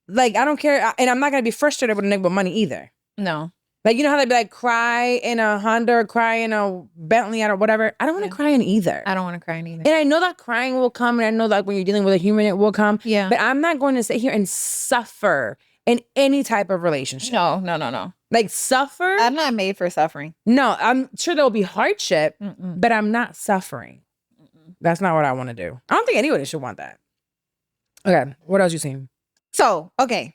Like, I don't care. And I'm not going to be frustrated with a nigga with money either. No. Like, you know how they be like, cry in a Honda or cry in a Bentley or whatever? I don't want to cry in either. I don't want to cry in either. And I know that crying will come, and I know that when you're dealing with a human, it will come. Yeah. But I'm not going to sit here and suffer in any type of relationship. No. Like, suffer? I'm not made for suffering. No, I'm sure there'll be hardship, Mm-mm. but I'm not suffering. That's not what I want to do. I don't think anybody should want that. Okay, what else you seen? So, okay.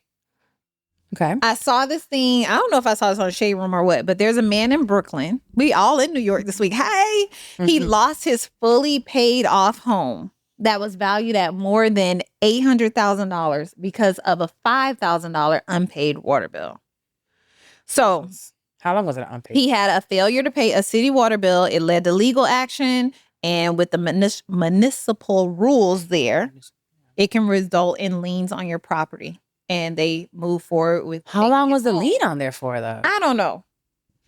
Okay. I saw this thing. I don't know if I saw this on a Shade Room or what, but there's a man in Brooklyn. We all in New York this week. Hey, he lost his fully paid off home that was valued at more than $800,000 because of a $5,000 unpaid water bill. So, How long was it unpaid? he had a failure to pay a city water bill. It led to legal action, and with the municipal rules there, it can result in liens on your property. And they move forward with. How long was the lien on there for, though? I don't know.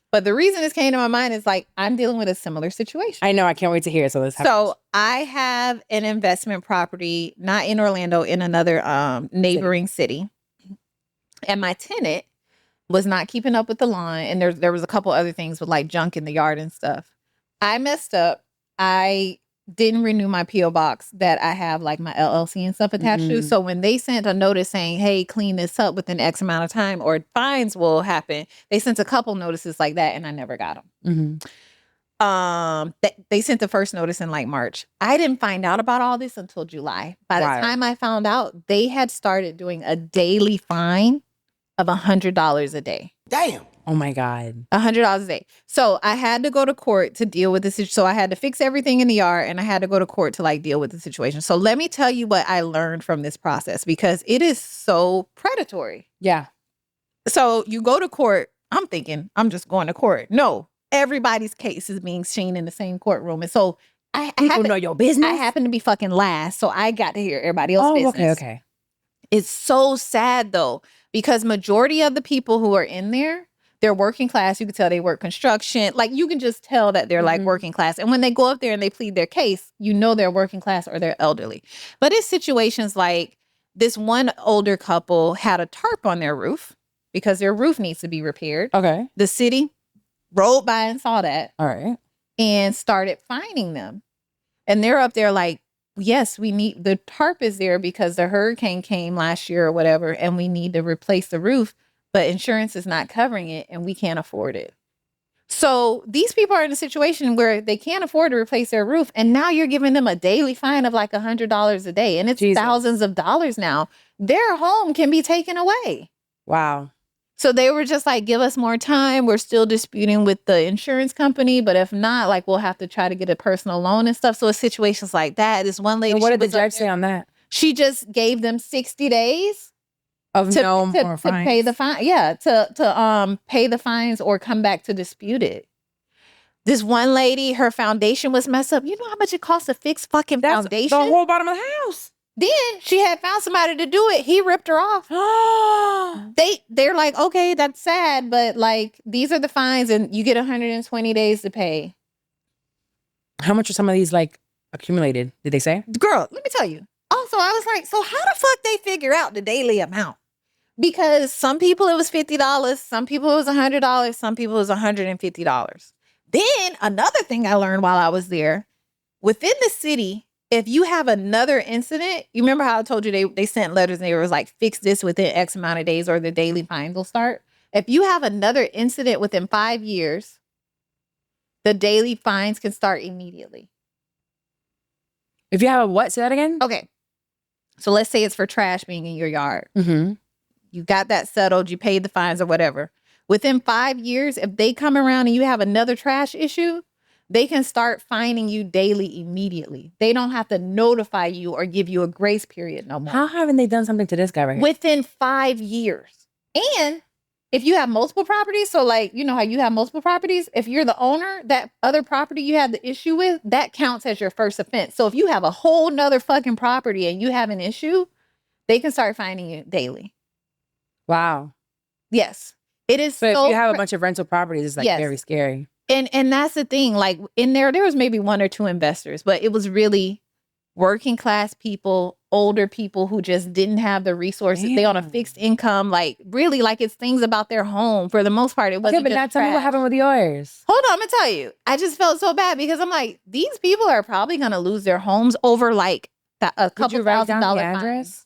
But the reason this came to my mind is like, I'm dealing with a similar situation. I know. I can't wait to hear it. So let's have So I have an investment property, not in Orlando, in another neighboring city. And my tenant was not keeping up with the line. And there was a couple other things with like junk in the yard and stuff. I messed up. I didn't renew my P.O. box that I have like my LLC and stuff attached to. So when they sent a notice saying, hey, clean this up within X amount of time or fines will happen, they sent a couple notices like that and I never got them. They sent the first notice in like March. I didn't find out about all this until July. By the time I found out, they had started doing a daily fine of $100 a day. Damn. Oh my God. $100 a day. So I had to go to court to deal with this. So I had to fix everything in the yard and I had to go to court to like deal with the situation. So let me tell you what I learned from this process because it is so predatory. Yeah. So you go to court. I'm thinking I'm just going to court. No, everybody's case is being seen in the same courtroom. And so I happen, know your business. I happen to be fucking last. So I got to hear everybody else's business. Okay. It's so sad though, because majority of the people who are in there, they're working class. You can tell they work construction. Like you can just tell that they're like working class. And when they go up there and they plead their case, you know they're working class or they're elderly. But it's situations like this one older couple had a tarp on their roof because their roof needs to be repaired. Okay. The city rolled by and saw that. All right. And started fining them. And they're up there like, yes, we need, the tarp is there because the hurricane came last year or whatever, and we need to replace the roof, but insurance is not covering it and we can't afford it. So these people are in a situation where they can't afford to replace their roof. And now you're giving them a daily fine of like $100 a day. And it's thousands of dollars now. Their home can be taken away. Wow. So they were just like, give us more time. We're still disputing with the insurance company. But if not, like, we'll have to try to get a personal loan and stuff. So it's situations like that. This one lady. And what did the judge say on that? She just gave them 60 days of to pay the fine. Yeah, to pay the fines or come back to dispute it. This one lady, her foundation was messed up. You know how much it costs to fix fucking foundation? The whole bottom of the house. Then she had found somebody to do it. He ripped her off. They're like, okay, that's sad, but like these are the fines, and you get 120 days to pay. How much are some of these like accumulated? Did they say? Girl, let me tell you. Also, I was like, so how the fuck they figure out the daily amount? Because some people it was $50, some people it was $100, some people it was $150. Then another thing I learned while I was there, within the city, if you have another incident, you remember how I told you they sent letters and they was like, fix this within X amount of days or the daily fines will start. If you have another incident within 5 years, the daily fines can start immediately. If you have a what? Say that again? Okay. So let's say it's for trash being in your yard. Mm-hmm. You got that settled. You paid the fines or whatever. Within 5 years, if they come around and you have another trash issue, they can start fining you daily immediately. They don't have to notify you or give you a grace period no more. How haven't they done something to this guy right here? Within 5 years. And if you have multiple properties, so like, you know how you have multiple properties, if you're the owner, that other property you have the issue with, that counts as your first offense. So if you have a whole nother fucking property and you have an issue, they can start fining you daily. Wow. Yes. It is so if you have a bunch of rental properties, it's like very scary. And that's the thing, like in there was maybe one or two investors, but it was really working class people, older people who just didn't have the resources. Damn. They on a fixed income, like really like it's things about their home for the most part. It wasn't but not tell me what happened with yours. Hold on, I'm gonna tell you. I just felt so bad because I'm like, these people are probably gonna lose their homes over like a couple $1,000 address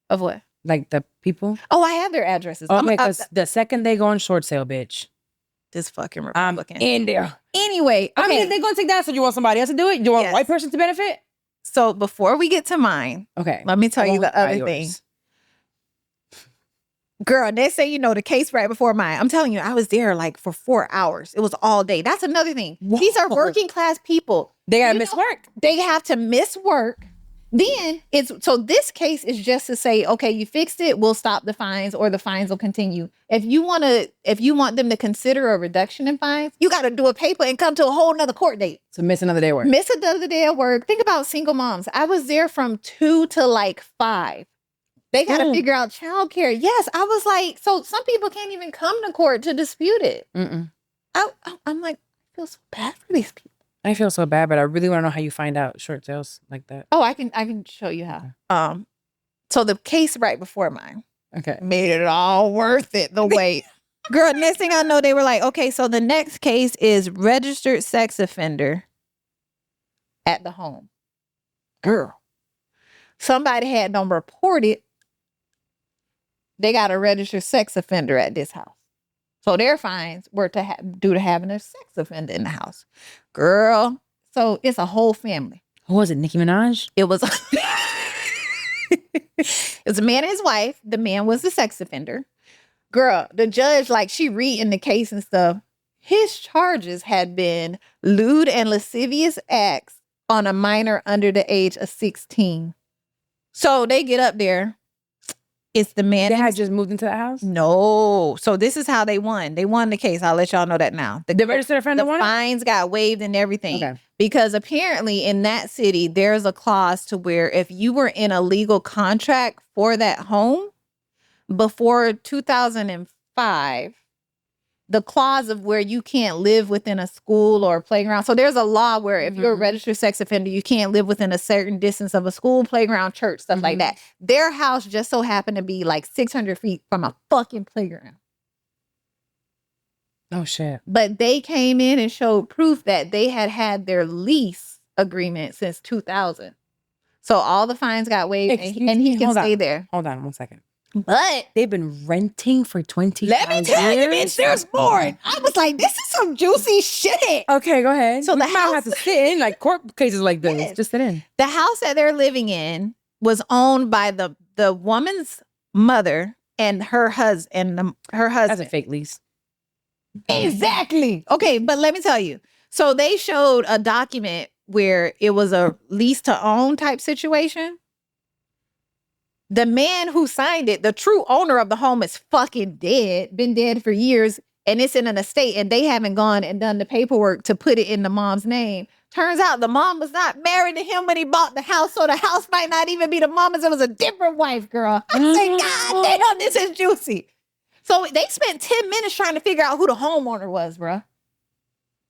of what? Like the people? Oh, I have their addresses. Okay, because the second they go on short sale, bitch. This fucking Republican. In there. Anyway, okay. I mean, they're going to take that, so you want somebody else to do it? You want a white person to benefit? So before we get to mine, okay, let me tell you the other thing. Girl, they say, the case right before mine. I'm telling you, I was there like for 4 hours. It was all day. That's another thing. Whoa. These are working class people. They got to miss work. They have to miss work. Then so this case is just to say, okay, you fixed it, we'll stop the fines or the fines will continue. If you want them to consider a reduction in fines, you got to do a paper and come to a whole nother court date. So miss another day of work. Miss another day of work. Think about single moms. I was there from 2 to like 5. They got to figure out childcare. Yes, I was like, so some people can't even come to court to dispute it. I'm like, I feel so bad for these people. I feel so bad, but I really want to know how you find out short sales like that. Oh, I can show you how. So the case right before mine, made it all worth it. The wait, girl. Next thing I know, they were like, okay, so the next case is registered sex offender at the home. Girl, somebody had them reported. They got a registered sex offender at this house. So their fines were due to having a sex offender in the house. Girl, so it's a whole family. Who was it? Nicki Minaj? It was it was a man and his wife. The man was the sex offender. Girl, the judge, like, she reading the case and stuff. His charges had been lewd and lascivious acts on a minor under the age of 16. So they get up there. It's the man. They had just moved into the house? No. So this is how they won. They won the case. I'll let y'all know that now. The registered offender the won? fines got waived and everything. Okay. Because apparently in that city, there's a clause to where if you were in a legal contract for that home before 2005, the clause of where you can't live within a school or playground. So there's a law where if you're a registered sex offender, you can't live within a certain distance of a school, playground, church, stuff like that. Their house just so happened to be like 600 feet from a fucking playground. Oh, shit. But they came in and showed proof that they had their lease agreement since 2000. So all the fines got waived and he can stay there. Hold on 1 second. But they've been renting for 25 let me tell you, years? bitch, there's more. I was like, this is some juicy shit. Okay, go ahead. So So the the house has to sit in like court cases like this. Yes. Just sit in. The house that they're living in was owned by the woman's mother and her husband. That's a fake lease. Exactly. Okay, but let me tell you. So they showed a document where it was a lease to own type situation. The man who signed it, the true owner of the home, is fucking dead, been dead for years, and it's in an estate, and they haven't gone and done the paperwork to put it in the mom's name. Turns out the mom was not married to him when he bought the house, so the house might not even be the mama's. It was a different wife, girl. I was like, God damn, this is juicy. So they spent 10 minutes trying to figure out who the homeowner was, bruh.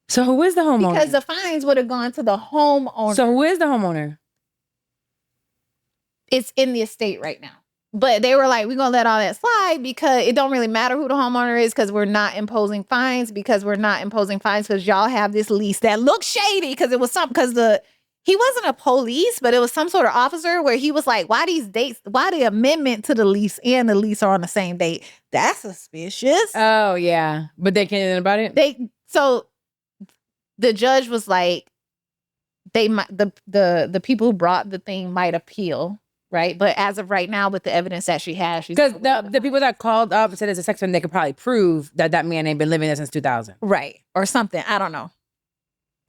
So who is the homeowner? Because the fines would have gone to the homeowner. So who is the homeowner? It's in the estate right now. But they were like, we're going to let all that slide because it don't really matter who the homeowner is because we're not imposing fines because y'all have this lease that looks shady because it was he wasn't a police, but it was some sort of officer where he was like, why these dates, why the amendment to the lease and the lease are on the same date? That's suspicious. Oh, yeah. But they can't do anything about it? So the judge was like, the people who brought the thing might appeal. Right. But as of right now, with the evidence that she has, because the people that called up and said it's a sex offender, they could probably prove that man ain't been living there since 2000. Right. Or something. I don't know.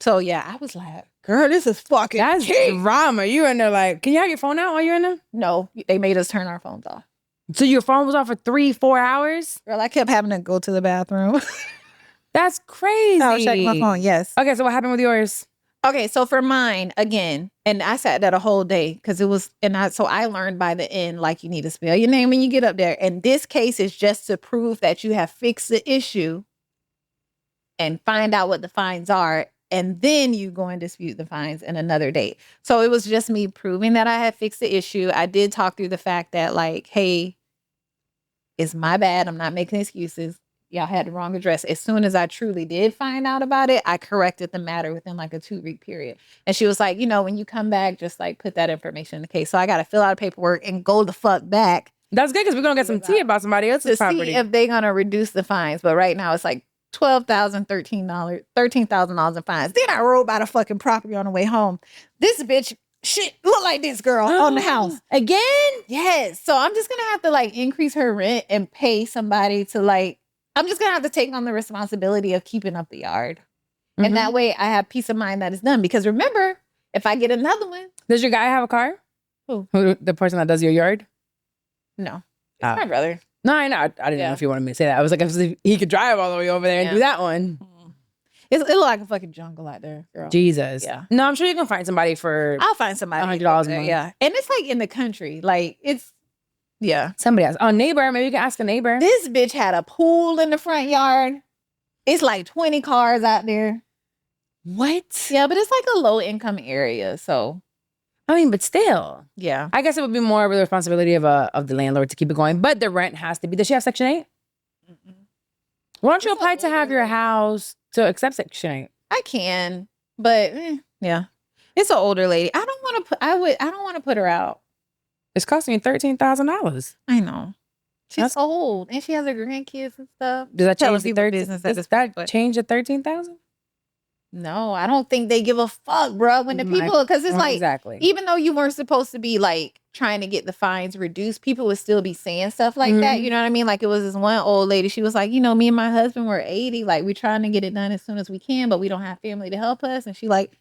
So, yeah, I was like, girl, this is fucking That's drama. You in there like, can you have your phone out while you're in there? No, they made us turn our phones off. So your phone was off for 3-4 hours? Girl, I kept having to go to the bathroom. That's crazy. I was checking my phone, yes. Okay, so what happened with yours? Okay, so for mine, again, and I sat there a whole day because it was, so I learned by the end, like, you need to spell your name when you get up there. And this case is just to prove that you have fixed the issue and find out what the fines are. And then you go and dispute the fines in another date. So it was just me proving that I had fixed the issue. I did talk through the fact that, like, hey, it's my bad. I'm not making excuses. Y'all had the wrong address. As soon as I truly did find out about it, I corrected the matter within like a 2-week period. And she was like, when you come back, just like put that information in the case. So I got to fill out paperwork and go the fuck back. That's good because we're going to get some tea about somebody else's property. See if they're going to reduce the fines. But right now it's like $13,000 in fines. Then I rode by the fucking property on the way home. This bitch shit look like this girl on the house. Again? Yes. So I'm just going to have to like increase her rent and pay somebody to like, I'm just going to have to take on the responsibility of keeping up the yard. Mm-hmm. And that way I have peace of mind that it's done. Because remember, if I get another one. Does your guy have a car? Who? The person that does your yard? No. It's my brother. No, I know. I didn't know if you wanted me to say that. I was like, if he could drive all the way over there and do that one. It look like a fucking jungle out there, girl. Jesus. Yeah. No, I'm sure you can find somebody for I'll find somebody. $100 a month. Yeah. And it's like in the country. Like it's, yeah. Somebody else. Oh, neighbor. Maybe you can ask a neighbor. This bitch had a pool in the front yard. It's like 20 cars out there. What? Yeah, but it's like a low income area. So, I mean, but still. Yeah. I guess it would be more of the responsibility of the landlord to keep it going. But the rent has to be. Does she have Section 8? Mm-mm. Why don't you apply to have your house to accept Section 8? I can, but yeah. It's an older lady. I don't want to put her out. It's costing you $13,000. I know. She's old, and she has her grandkids and stuff. Does that Telling change the people 13? business at Does this that point, but- change the 13,000? No, I don't think they give a fuck, bro. When the people, because it's like, exactly. even though you weren't supposed to be like trying to get the fines reduced, people would still be saying stuff like that. You know what I mean? Like it was this one old lady. She was like, me and my husband were 80. Like we're trying to get it done as soon as we can, but we don't have family to help us. And she like,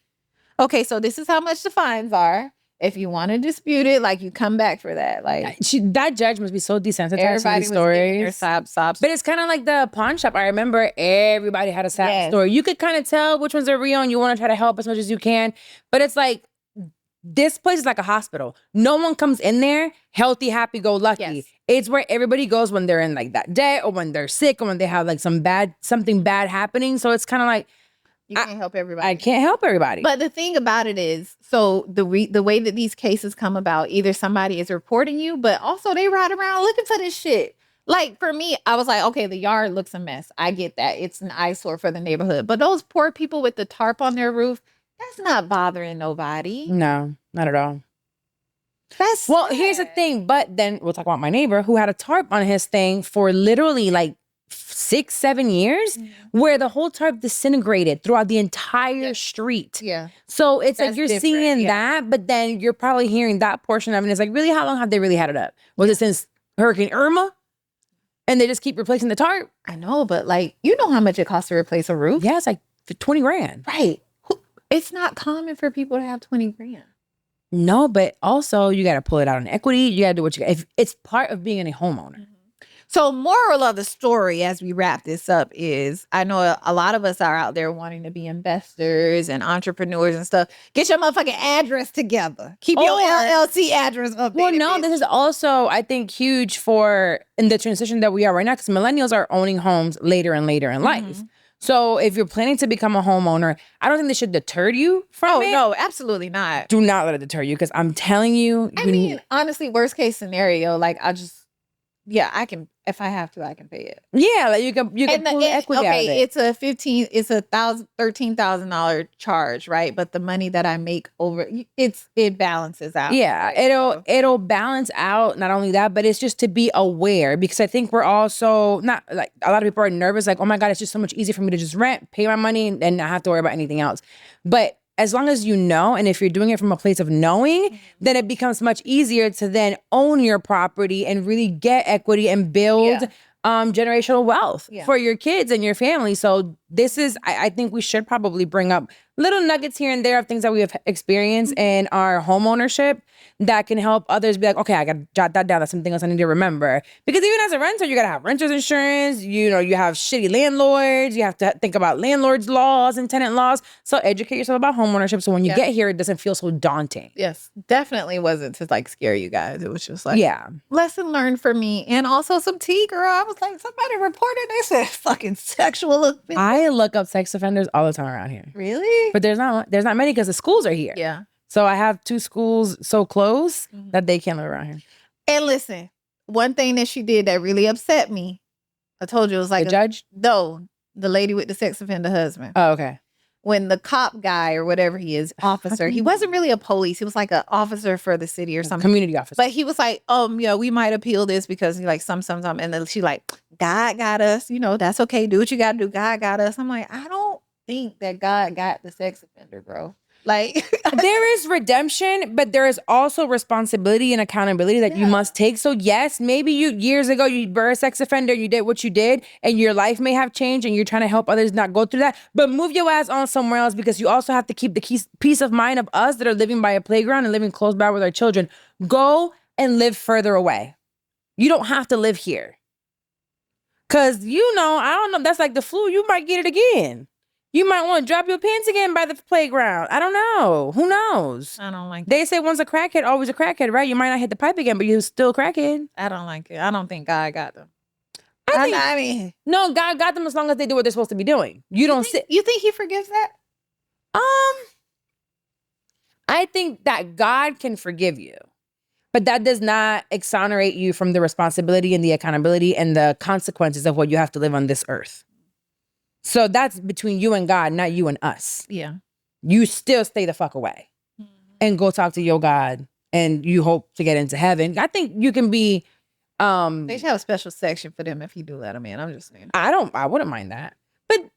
okay, so this is how much the fines are. If you want to dispute it, like you come back for that. Like that judge must be so desensitized to everybody these was giving their stories. sobs. But it's kind of like the pawn shop. I remember everybody had a sad story. You could kind of tell which ones are real and you want to try to help as much as you can. But it's like, this place is like a hospital. No one comes in there healthy, happy, go lucky. Yes. It's where everybody goes when they're in like that debt or when they're sick or when they have like something bad happening. So it's kind of like, you can't help everybody. I can't help everybody. But the thing about it is, so the way that these cases come about, either somebody is reporting you, but also they ride around looking for this shit. Like for me, I was like, okay, the yard looks a mess. I get that. It's an eyesore for the neighborhood. But those poor people with the tarp on their roof, that's not bothering nobody. No, not at all. That's well, sad. here's the thing. But then we'll talk about my neighbor who had a tarp on his thing for literally like 6-7 years, where the whole tarp disintegrated throughout the entire street. Yeah. So it's That's like you're different, seeing that, but then you're probably hearing that portion of it. And it's like, really, how long have they really had it up? Was it since Hurricane Irma? And they just keep replacing the tarp? I know, but like, you know how much it costs to replace a roof? Yeah, it's like $20,000. Right. It's not common for people to have $20,000. No, but also you got to pull it out in equity. You got to do what you got. It's part of being a homeowner. So moral of the story as we wrap this up is, I know a lot of us are out there wanting to be investors and entrepreneurs and stuff. Get your motherfucking address together. Keep your LLC address updated. Well, no, this is also, I think, huge for in the transition that we are right now, because millennials are owning homes later and later in life. So if you're planning to become a homeowner, I don't think this should deter you from it. No, absolutely not. Do not let it deter you, because I'm telling you. I mean, honestly, worst case scenario, like I can, if I have to, I can pay it. Yeah, like you can pull the equity out of it. It's a $13,000 charge, right? But the money that I make over it balances out. Yeah, right? it'll balance out. Not only that, but it's just to be aware, because I think we're also not like, a lot of people are nervous, like, oh my God, it's just so much easier for me to just rent, pay my money, and not have to worry about anything else. But as long as you know, and if you're doing it from a place of knowing, then it becomes much easier to then own your property and really get equity and build generational wealth for your kids and your family. So this is, I think we should probably bring up little nuggets here and there of things that we have experienced in our home ownership that can help others be like, okay, I got to jot that down. That's something else I need to remember. Because even as a renter, you got to have renter's insurance. You know, you have shitty landlords. You have to think about landlords' laws and tenant laws. So educate yourself about home ownership, so when you get here, it doesn't feel so daunting. Yes, definitely wasn't to like scare you guys. It was just like, lesson learned for me. And also some tea, girl. I was like, somebody reported this as fucking sexual offense. I look up sex offenders all the time around here. Really? But there's not many, because the schools are here. Yeah. So I have 2 schools so close that they can't live around here. And listen, one thing that she did that really upset me, I told you, it was like the judge? No, the lady with the sex offender husband. Oh, okay. When the cop guy or whatever he is, officer, he wasn't really a police. He was like an officer for the city or something. Community officer. But he was like, yeah, we might appeal this because he like some. And then she like, God got us. You know, that's okay. Do what you got to do. God got us. I'm like, I don't think that God got the sex offender, bro. Like there is redemption, but there is also responsibility and accountability that you must take. So yes, maybe years ago you were a sex offender, you did what you did, and your life may have changed and you're trying to help others not go through that. But move your ass on somewhere else, because you also have to keep the peace of mind of us that are living by a playground and living close by with our children. Go and live further away. You don't have to live here. Cause I don't know, that's like the flu. You might get it again. You might want to drop your pants again by the playground. I don't know. Who knows? I don't like it. They say once a crackhead, always a crackhead, right? You might not hit the pipe again, but you're still a crackhead. I don't like it. I don't think God got them. I mean, no, God got them as long as they do what they're supposed to be doing. You think he forgives that? I think that God can forgive you, but that does not exonerate you from the responsibility and the accountability and the consequences of what you have to live on this earth. So that's between you and God, not you and us. Yeah. You still stay the fuck away and go talk to your God, and you hope to get into heaven. I think you can be They should have a special section for them if you do let them in. I'm just saying. I wouldn't mind that. But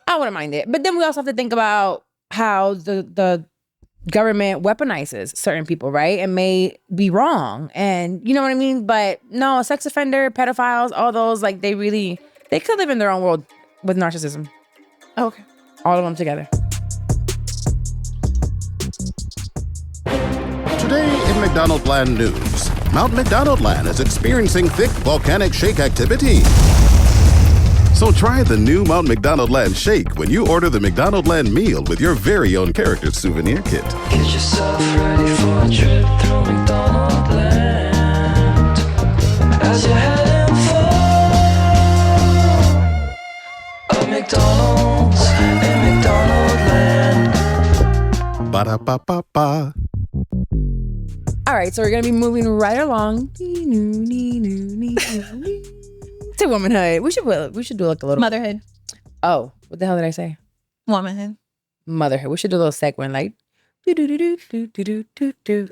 I wouldn't mind it. But then we also have to think about how the government weaponizes certain people, right? It may be wrong. And you know what I mean? But no, sex offender, pedophiles, all those, like they could live in their own world with narcissism. Okay. All of them together. Today in McDonaldland news, Mount McDonaldland is experiencing thick volcanic shake activity. So try the new Mount McDonaldland shake when you order the McDonaldland meal with your very own character souvenir kit. Get yourself ready for a trip through McDonaldland as you're heading for a McDonald's in McDonaldland. Ba-da-ba-ba-ba. All right, so we're gonna be moving right along to womanhood. We should do like a little Motherhood. Oh, what the hell did I say? Womanhood. Motherhood. We should do a little segment like do.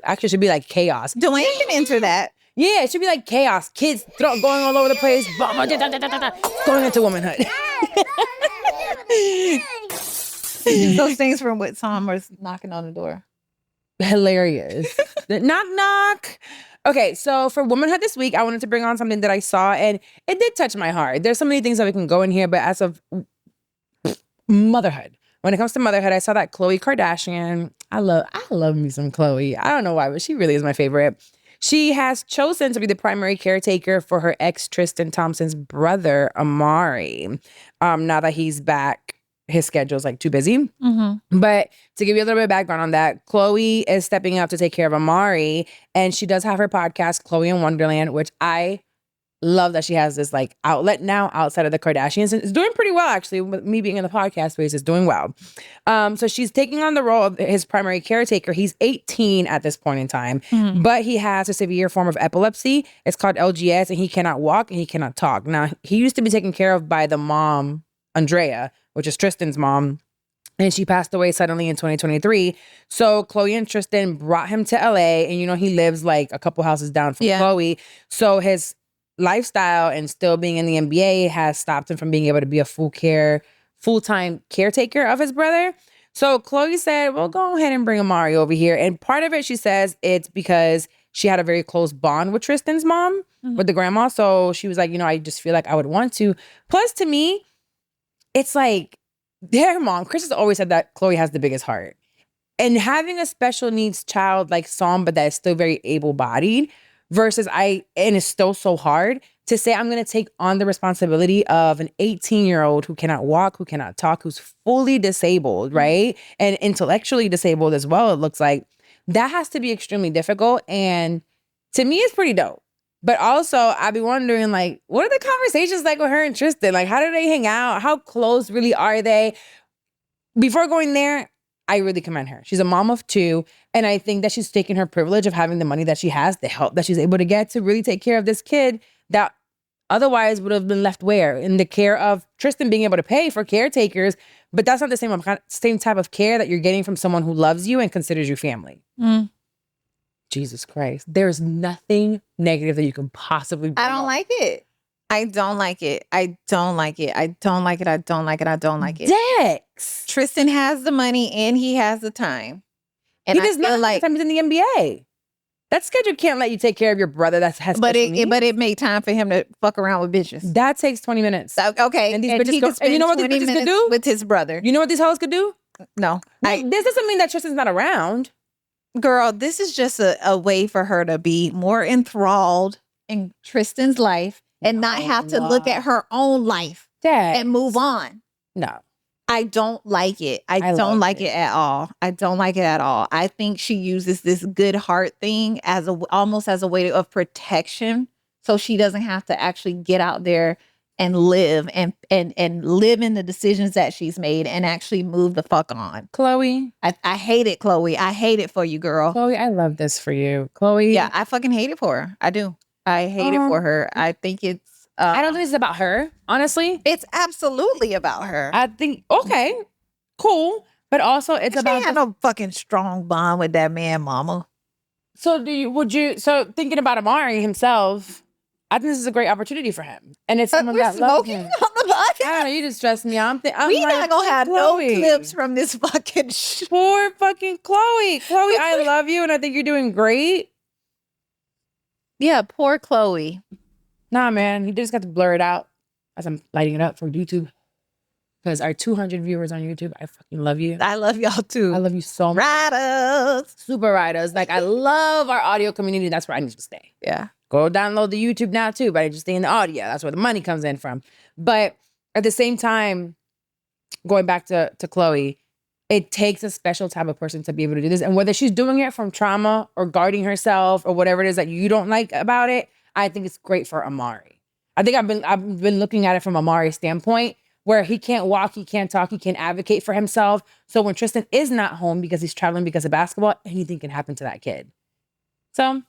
Actually, it should be like chaos. Dwayne can enter that. Yeah, it should be like chaos. Kids going all over the place. Going into womanhood. Those things from what Tom was knocking on the door. Hilarious. Knock, knock. Okay, so for womanhood this week, I wanted to bring on something that I saw, and it did touch my heart. There's so many things that we can go in here, but as of motherhood, when it comes to motherhood, I saw that Khloé Kardashian. I love me some Khloé. I don't know why, but she really is my favorite. She has chosen to be the primary caretaker for her ex Tristan Thompson's brother, Amari. Now that he's back, his schedule's like too busy. Mm-hmm. But to give you a little bit of background on that, Khloé is stepping up to take care of Amari, and she does have her podcast, Khloé in Wonderland, which I love that she has this like outlet now outside of the Kardashians. And it's doing pretty well, actually. With me being in the podcast space, it's doing well. So she's taking on the role of his primary caretaker. He's 18 at this point in time, but he has a severe form of epilepsy. It's called LGS, and he cannot walk and he cannot talk. Now, he used to be taken care of by the mom, Andrea, which is Tristan's mom, and she passed away suddenly in 2023. So Khloé and Tristan brought him to LA, and he lives like a couple houses down from Khloé. So his lifestyle and still being in the NBA has stopped him from being able to be a full-time caretaker of his brother. So Khloé said, well, go ahead and bring Amari over here. And part of it, she says, it's because she had a very close bond with Tristan's mom, with the grandma. So she was like, I just feel like I would want to. Plus, to me, it's like their mom, Chris has always said that Khloé has the biggest heart. And having a special needs child like Sam, but that is still very able-bodied versus and it's still so hard to say I'm going to take on the responsibility of an 18-year-old who cannot walk, who cannot talk, who's fully disabled, right? And intellectually disabled as well, it looks like. That has to be extremely difficult. And to me, it's pretty dope. But also, I'd be wondering, like, what are the conversations like with her and Tristan? Like, how do they hang out? How close really are they? Before going there, I really commend her. She's a mom of 2. And I think that she's taken her privilege of having the money that she has, the help that she's able to get to really take care of this kid that otherwise would have been left where? In the care of Tristan being able to pay for caretakers. But that's not the same type of care that you're getting from someone who loves you and considers you family. Jesus Christ. There's nothing negative that you can possibly bring I don't up. like it. I don't like it. I don't like it. I don't like it. I don't like it. I don't like it. Dex. Tristan has the money and he has the time. And He does not like time he's in the NBA. That schedule can't let you take care of your brother that has but special needs. it made time for him to fuck around with bitches. That takes 20 minutes. So, okay. And these and bitches he go- could and spend you know what these 20 bitches could minutes do? with his brother. You know what these hoes could do? No. This doesn't mean that Tristan's not around. Girl, this is just a way for her to be more enthralled in Tristan's life and not have to look at her own life Dad. and move on. No. I don't like it. I love don't like it at all. I don't like it at all. I think she uses this good heart thing as almost as a way of protection, so she doesn't have to actually get out there and live and live in the decisions that she's made and actually move the fuck on. Khloé. I hate it, Khloé. I hate it for you, girl. Khloé, I love this for you. Khloé. Yeah, I fucking hate it for her. I do. I hate it for her. I think it's. I don't think it's about her, honestly. It's absolutely about her. I think, okay, cool. But also it's She about ain't had no fucking strong bond with that man, mama. So thinking about Amari himself, I think this is a great opportunity for him. And it's someone We're that loves smoking him. on the I podcast. don't know, you just stress me out. I'm We like, not gonna have no Khloé. clips from this fucking show. Poor fucking Khloé. Khloé, I love you and I think you're doing great. Yeah, poor Khloé. Nah, man, you just got to blur it out as I'm lighting it up for YouTube. Because our 200 viewers on YouTube, I fucking love you. I love y'all too. I love you so much. Riders. Super riders. Like, I love our audio community. That's where I need to stay. Yeah. Go download the YouTube now too, but I just stay in the audio. That's where the money comes in from. But at the same time, going back to Khloé, it takes a special type of person to be able to do this. And whether she's doing it from trauma or guarding herself or whatever it is that you don't like about it, I think it's great for Amari. I think I've been looking at it from Amari's standpoint, where he can't walk, he can't talk, he can't advocate for himself. So when Tristan is not home because he's traveling because of basketball, anything can happen to that kid. So,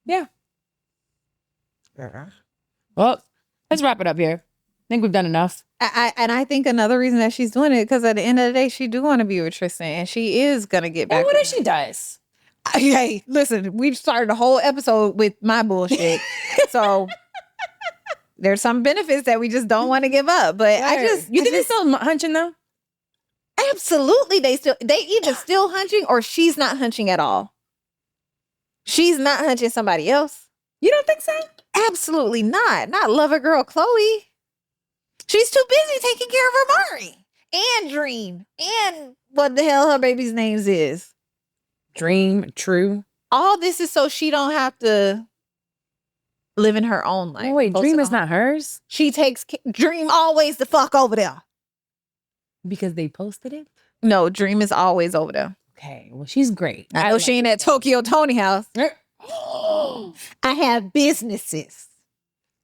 yeah. Well, let's wrap it up here. I think we've done enough. I think another reason that she's doing it, because at the end of the day, she do want to be with Tristan, and she is gonna get back. And what with if she does? Hey, listen, we started the whole episode with my bullshit. So there's some benefits that we just don't want to give up. But You think they're still hunching though? Absolutely, they either still hunching or she's not hunching at all. She's not hunching somebody else. You don't think so? Absolutely not. Not lover girl Khloé. She's too busy taking care of Amari and Dream and what the hell her baby's names is. Dream, True. All this is so she don't have to live in her own life. Oh, wait, Post Dream it is on- not hers? She takes Dream always the fuck over there. Because they posted it? No, Dream is always over there. Okay, well, she's great. I know she ain't at Tokyo Tony house. Oh, I have businesses.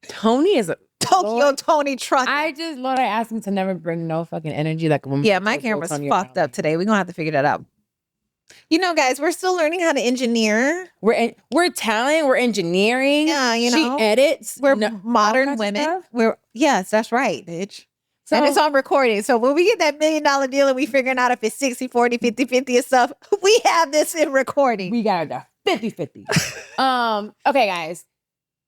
Tony is a Tokyo Lord. Tony truck. Lord, I asked him to never bring no fucking energy like a woman. Yeah, my camera's fucked up today. We're gonna have to figure that out. You know, guys, we're still learning how to engineer. We're talent, we're engineering. Yeah, you know. She edits. We're all modern kinds of women. stuff. Yes, that's right, bitch. So And it's on recording. So when we get that $1 million deal and we figuring out if it's 60, 40, 50, 50 and stuff, we have this in recording. we got it 50-50. Okay, guys.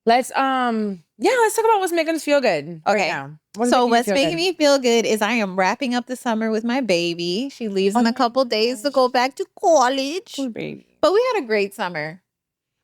Let's let's talk about what's making us feel good. Okay. now. So what's making me feel good is I am wrapping up the summer with my baby. She leaves in a couple days to go back to college. Poor baby. But we had a great summer.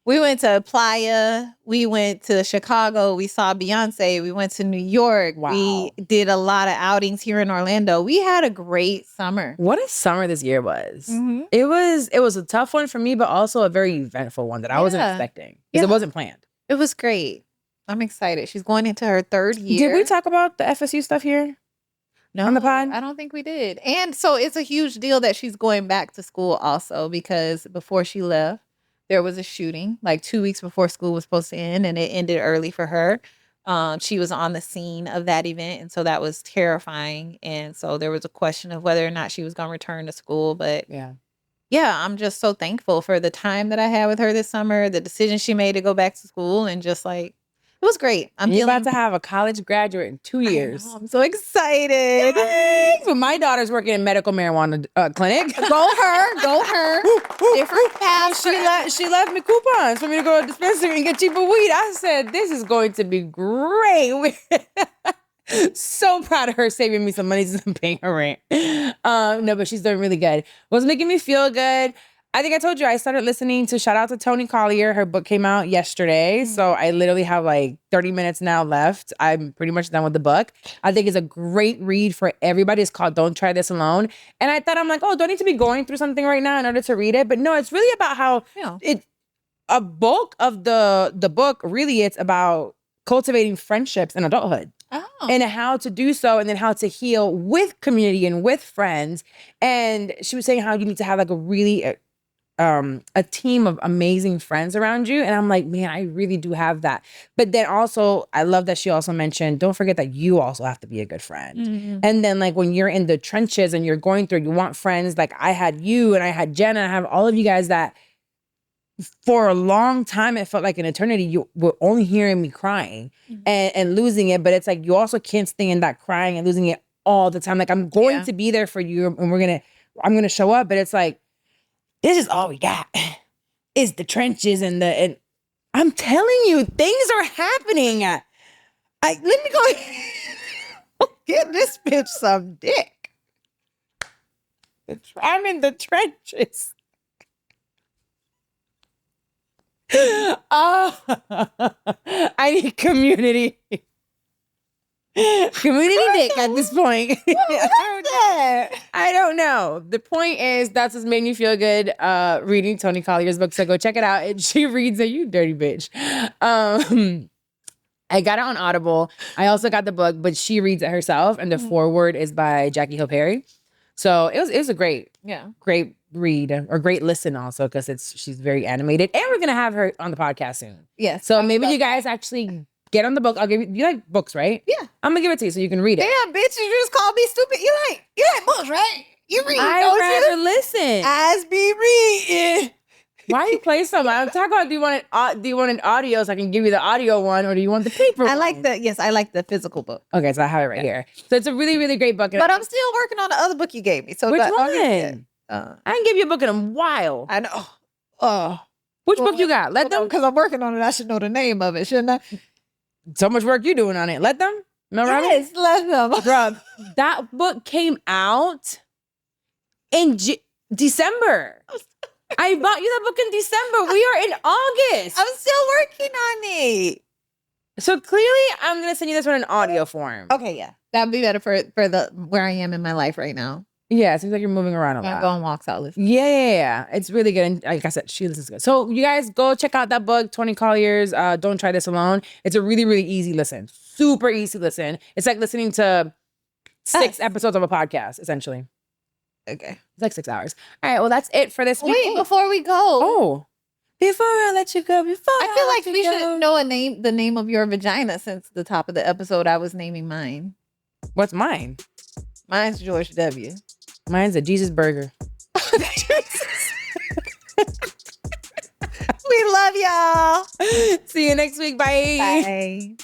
We went to Playa. We went to Chicago. We saw Beyonce. We went to New York. Wow. We did a lot of outings here in Orlando. We had a great summer. What a summer this year was. Mhm. It was a tough one for me, but also a very eventful one that I wasn't Yeah. expecting because it Yeah. wasn't planned. It was great. I'm excited. She's going into her third year. Did we talk about the FSU stuff here? No, on the pod? I don't think we did. And so it's a huge deal that she's going back to school also, because before she left, there was a shooting like 2 weeks before school was supposed to end, and it ended early for her. She was on the scene of that event, and so that was terrifying. And so there was a question of whether or not she was going to return to school. But yeah, I'm just so thankful for the time that I had with her this summer, the decision she made to go back to school, and just like, it was great. You're about to have a college graduate in 2 years. I'm so excited. But my daughter's working in medical marijuana clinic. Go her. Different path. She left me coupons for me to go to a dispensary and get cheaper weed. I said, this is going to be great. So proud of her saving me some money since I'm paying her rent. No, but she's doing really good. What's making me feel good? I think I told you I started listening to, shout out to Toni Collier. Her book came out yesterday. So I literally have like 30 minutes now left. I'm pretty much done with the book. I think it's a great read for everybody. It's called Don't Try This Alone. And I thought, I'm like, oh, do I need to be going through something right now in order to read it? But no, it's really about how a bulk of the book, really, it's about cultivating friendships in adulthood. Oh. And how to do so, and then how to heal with community and with friends. And she was saying how you need to have like a team of amazing friends around you. And I'm like, man, I really do have that. But then also, I love that she also mentioned, don't forget that you also have to be a good friend. Mm-hmm. And then like when you're in the trenches and you're going through, you want friends. Like I had you and I had Jenna, and I have all of you guys that for a long time, it felt like an eternity. You were only hearing me crying and losing it. But it's like, you also can't stay in that crying and losing it all the time. Like I'm going to be there for you, and I'm going to show up. But it's like, this is all we got. It's the trenches and I'm telling you, things are happening. Let me go Get this bitch some dick. I'm in the trenches. I need community. Community dick at this point. I don't know. The point is, that's what's made me feel good reading Toni Collier's book. So go check it out. And she reads it, you dirty bitch. I got it on Audible. I also got the book, but she reads it herself. And the foreword is by Jackie Hill Perry. So it was a great read or great listen also, because she's very animated. And we're gonna have her on the podcast soon. Yes. So maybe you guys actually get on the book. I'll give you like books, right? Yeah. I'm gonna give it to you so you can read it. Damn, bitch, you just called me stupid. You like books, right? You read, I'd don't rather you? listen. As be reading. Why you play so much? I'm talking about, do you want an audio so I can give you the audio one, or do you want the paper one? I like the physical book. Okay, so I have it right here. So it's a really, really great book. But I'm still working on the other book you gave me. So Which that- one? okay, I didn't give you a book in a while. I know. Which book you got? Let them. Because I'm working on it. I should know the name of it, shouldn't I? So much work you doing on it. Let them. Am I right? Yes, let them. Bruh, that book came out in December. I bought you that book in December. We are in August. I'm still working on it. So clearly, I'm going to send you this one in audio form. Okay, yeah. That'd be better for the where I am in my life right now. Yeah, it seems like you're moving around a I'm lot. going walks out listening. Yeah. It's really good. And like I said, she listens good. So you guys go check out that book, Toni Collier's Don't Try This Alone. It's a really, really easy listen. Super easy listen. It's like listening to 6 episodes of a podcast, essentially. Okay. It's like 6 hours. All right, well, that's it for this week. Wait, before we go. Oh. Before I let you go, I feel like we should know the name of your vagina since the top of the episode I was naming mine. What's mine? Mine's George W. Mine's a Jesus burger. We love y'all. See you next week. Bye. Bye.